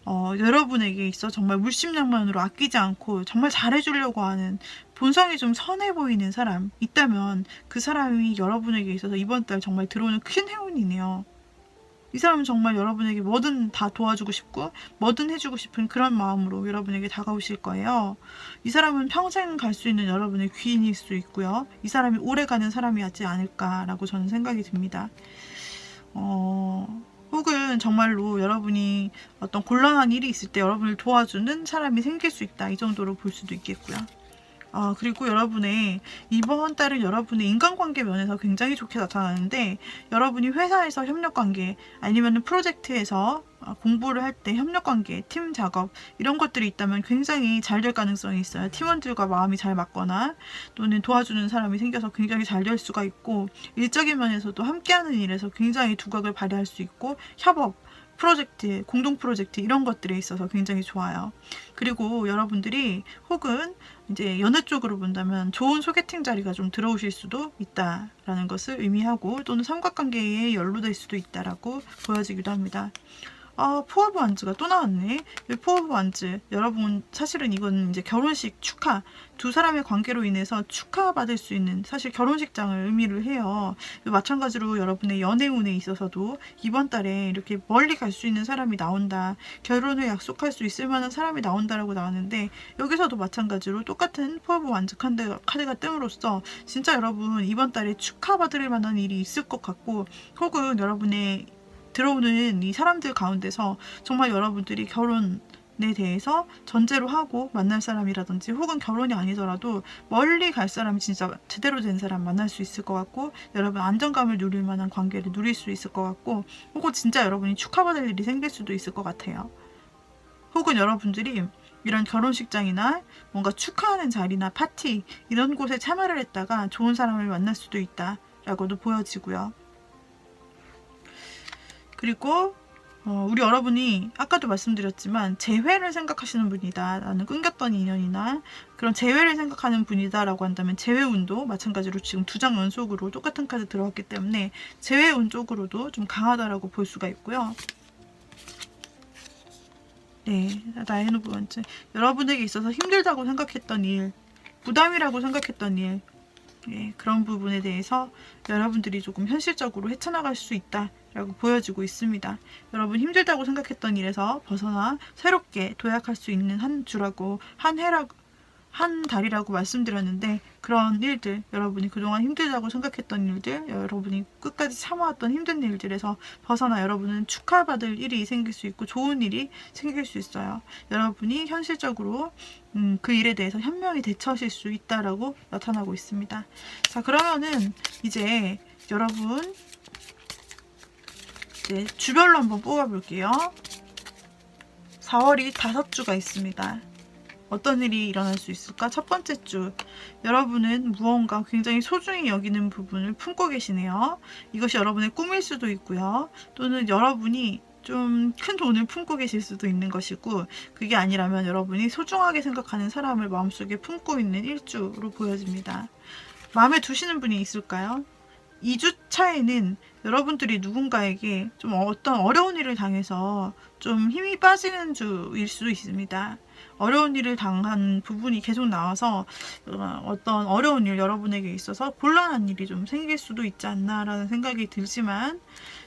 A: 여러분에게 있어 정말 물심양면으로 아끼지 않고 정말 잘해주려고 하는, 본성이 좀 선해 보이는 사람 있다면 그 사람이 여러분에게 있어서 이번 달 정말 들어오는 큰 행운이네요. 이 사람은 정말 여러분에게 뭐든 다 도와주고 싶고 뭐든 해주고 싶은 그런 마음으로 여러분에게 다가오실 거예요. 이 사람은 평생 갈 수 있는 여러분의 귀인일 수 있고요. 이 사람이 오래가는 사람이었지 않을까라고 저는 생각이 듭니다. 혹은 정말로 여러분이 어떤 곤란한 일이 있을 때 여러분을 도와주는 사람이 생길 수 있다, 이 정도로 볼 수도 있겠고요. 그리고 여러분의 이번 달은 여러분의 인간관계 면에서 굉장히 좋게 나타나는데, 여러분이 회사에서 협력관계 아니면 프로젝트에서 공부를 할 때 협력관계, 팀 작업 이런 것들이 있다면 굉장히 잘 될 가능성이 있어요. 팀원들과 마음이 잘 맞거나 또는 도와주는 사람이 생겨서 굉장히 잘 될 수가 있고, 일적인 면에서도 함께하는 일에서 굉장히 두각을 발휘할 수 있고, 협업, 프로젝트, 공동 프로젝트 이런 것들에 있어서 굉장히 좋아요. 그리고 여러분들이 혹은 이제 연애 쪽으로 본다면 좋은 소개팅 자리가 좀 들어오실 수도 있다라는 것을 의미하고, 또는 삼각관계에 연루될 수도 있다라고 보여지기도 합니다. 포 오브 완즈가 또 나왔네. 포 오브 완즈, 여러분 사실은 이건 이제 결혼식 축하, 두 사람의 관계로 인해서 축하받을 수 있는 사실 결혼식장을 의미를 해요. 마찬가지로 여러분의 연애운에 있어서도 이번 달에 이렇게 멀리 갈 수 있는 사람이 나온다, 결혼을 약속할 수 있을 만한 사람이 나온다라고 나왔는데, 여기서도 마찬가지로 똑같은 포 오브 완즈 카드가 뜸으로써 진짜 여러분 이번 달에 축하받을 만한 일이 있을 것 같고, 혹은 여러분의 들어오는 이 사람들 가운데서 정말 여러분들이 결혼에 대해서 전제로 하고 만날 사람이라든지, 혹은 결혼이 아니더라도 멀리 갈 사람이 진짜 제대로 된 사람 만날 수 있을 것 같고, 여러분 안정감을 누릴 만한 관계를 누릴 수 있을 것 같고, 혹은 진짜 여러분이 축하받을 일이 생길 수도 있을 것 같아요. 혹은 여러분들이 이런 결혼식장이나 뭔가 축하하는 자리나 파티 이런 곳에 참여를 했다가 좋은 사람을 만날 수도 있다라고도 보여지고요. 그리고 우리 여러분이 아까도 말씀드렸지만 재회를 생각하시는 분이다 라는, 끊겼던 인연이나 그런 재회를 생각하는 분이다 라고 한다면 재회운도 마찬가지로 지금 2장 연속으로 똑같은 카드 들어왔기 때문에 재회운 쪽으로도 좀 강하다라고 볼 수가 있고요. 네, 나의 오브 원즈, 여러분에게 있어서 힘들다고 생각했던 일, 부담이라고 생각했던 일, 그런 부분에 대해서 여러분들이 조금 현실적으로 헤쳐나갈 수 있다 라고 보여지고 있습니다. 여러분 힘들다고 생각했던 일에서 벗어나 새롭게 도약할 수 있는 한 주라고, 한 달이라고 말씀드렸는데, 그런 일들, 여러분이 그동안 힘들다고 생각했던 일들, 여러분이 끝까지 참아왔던 힘든 일들에서 벗어나 여러분은 축하받을 일이 생길 수 있고 좋은 일이 생길 수 있어요. 여러분이 현실적으로 그 일에 대해서 현명히 대처하실 수 있다라고 나타나고 있습니다. 자, 그러면은 이제 여러분 주별로 한번 뽑아볼게요. 4월이 5주가 있습니다. 어떤 일이 일어날 수 있을까? 첫 번째 주, 여러분은 무언가 굉장히 소중히 여기는 부분을 품고 계시네요. 이것이 여러분의 꿈일 수도 있고요. 또는 여러분이 좀 큰 돈을 품고 계실 수도 있는 것이고, 그게 아니라면 여러분이 소중하게 생각하는 사람을 마음속에 품고 있는 일주로 보여집니다. 마음에 두시는 분이 있을까요? 2주 차에는 여러분들이 누군가에게 좀 어떤 어려운 일을 당해서 좀 힘이 빠지는 주일 수 있습니다. 어려운 일을 당한 부분이 계속 나와서 어떤 어려운 일, 여러분에게 있어서 곤란한 일이 좀 생길 수도 있지 않나라는 생각이 들지만,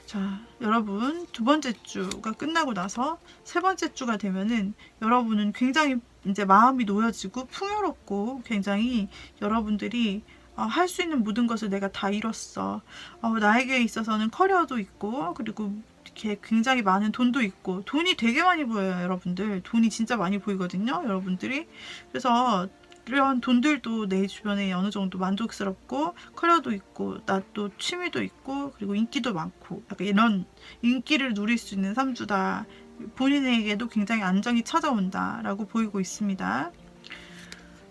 A: 자, 여러분 두 번째 주가 끝나고 나서 세 번째 주가 되면은 여러분은 굉장히 이제 마음이 놓여지고 풍요롭고, 굉장히 여러분들이 할 수 있는 모든 것을 내가 다 이뤘어. 나에게 있어서는 커리어도 있고, 그리고 이렇게 굉장히 많은 돈도 있고, 돈이 되게 많이 보여요, 여러분들. 돈이 진짜 많이 보이거든요, 여러분들이. 그래서 이런 돈들도 내 주변에 어느 정도 만족스럽고, 커리어도 있고, 나 또 취미도 있고, 그리고 인기도 많고, 약간 이런 인기를 누릴 수 있는 3주다. 본인에게도 굉장히 안정이 찾아온다라고 보이고 있습니다.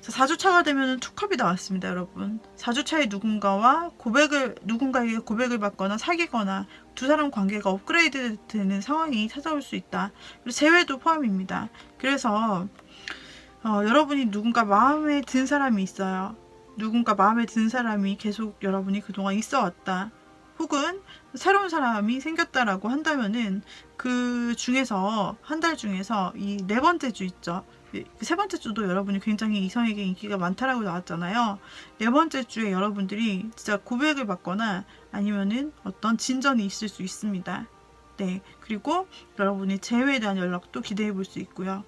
A: 4주차가 되면 투컵이 나왔습니다, 여러분. 4주차에 누군가에게 고백을 받거나 사귀거나 두 사람 관계가 업그레이드 되는 상황이 찾아올 수 있다. 그리고 재회도 포함입니다. 그래서 여러분이 누군가 마음에 든 사람이 있어요. 누군가 마음에 든 사람이 계속 여러분이 그동안 있어 왔다. 혹은 새로운 사람이 생겼다라고 한다면은 그 중에서 한 달 중에서 이 네 번째 주 있죠. 세 번째 주도 여러분이 굉장히 이성에게 인기가 많다라고 나왔잖아요. 네 번째 주에 여러분들이 진짜 고백을 받거나 아니면은 어떤 진전이 있을 수 있습니다. 네. 그리고 여러분이 재회에 대한 연락도 기대해 볼 수 있고요.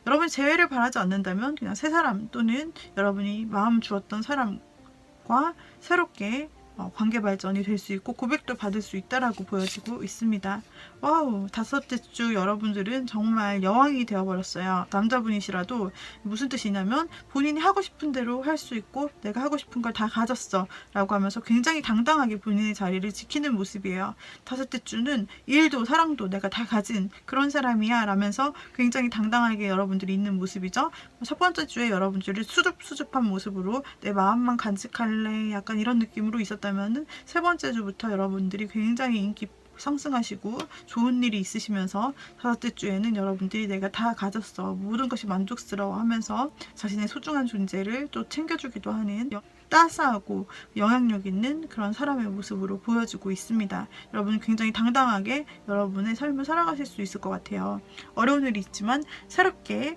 A: 여러분이 재회를 바라지 않는다면 그냥 새 사람 또는 여러분이 마음 주었던 사람과 새롭게 관계 발전이 될 수 있고 고백도 받을 수 있다라고 보여지고 있습니다. 와우, 다섯째 주 여러분들은 정말 여왕이 되어버렸어요. 남자분이시라도 무슨 뜻이냐면 본인이 하고 싶은 대로 할 수 있고 내가 하고 싶은 걸 다 가졌어 라고 하면서 굉장히 당당하게 본인의 자리를 지키는 모습이에요. 다섯째 주는 일도 사랑도 내가 다 가진 그런 사람이야 라면서 굉장히 당당하게 여러분들이 있는 모습이죠. 첫 번째 주에 여러분들이 수줍수줍한 모습으로 내 마음만 간직할래 약간 이런 느낌으로 있었다면은 세 번째 주부터 여러분들이 굉장히 인기 상승하시고 좋은 일이 있으시면서 다섯째 주에는 여러분들이 내가 다 가졌어 모든 것이 만족스러워 하면서 자신의 소중한 존재를 또 챙겨주기도 하는 따스하고 영향력 있는 그런 사람의 모습으로 보여지고 있습니다. 여러분은 굉장히 당당하게 여러분의 삶을 살아가실 수 있을 것 같아요. 어려운 일이 있지만 새롭게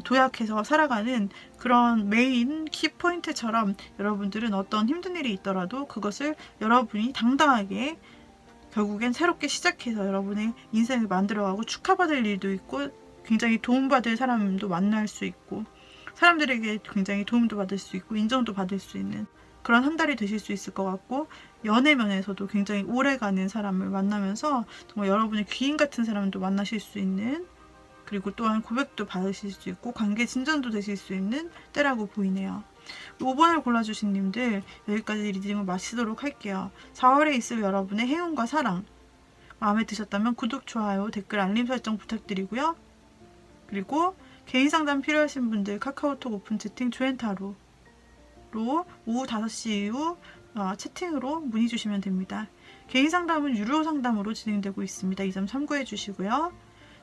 A: 도약해서 살아가는 그런 메인 키포인트처럼 여러분들은 어떤 힘든 일이 있더라도 그것을 여러분이 당당하게 결국엔 새롭게 시작해서 여러분의 인생을 만들어가고 축하받을 일도 있고 굉장히 도움받을 사람도 만날 수 있고 사람들에게 굉장히 도움도 받을 수 있고 인정도 받을 수 있는 그런 한 달이 되실 수 있을 것 같고 연애 면에서도 굉장히 오래가는 사람을 만나면서 정말 여러분의 귀인 같은 사람도 만나실 수 있는 그리고 또한 고백도 받으실 수 있고 관계 진전도 되실 수 있는 때라고 보이네요. 5번을 골라주신 님들 여기까지 리딩을 마치도록 할게요. 4월에 있을 여러분의 행운과 사랑 마음에 드셨다면 구독, 좋아요, 댓글, 알림 설정 부탁드리고요. 그리고 개인 상담 필요하신 분들 카카오톡 오픈 채팅 조앤타로로 오후 5시 이후 채팅으로 문의 주시면 됩니다. 개인 상담은 유료 상담으로 진행되고 있습니다. 이 점 참고해 주시고요.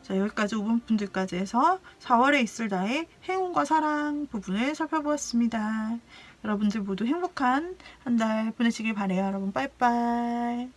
A: 자, 여기까지 5번 분들까지 해서 4월에 있을 나의 행운과 사랑 부분을 살펴보았습니다. 여러분들 모두 행복한 한 달 보내시길 바래요. 여러분 빠이빠이.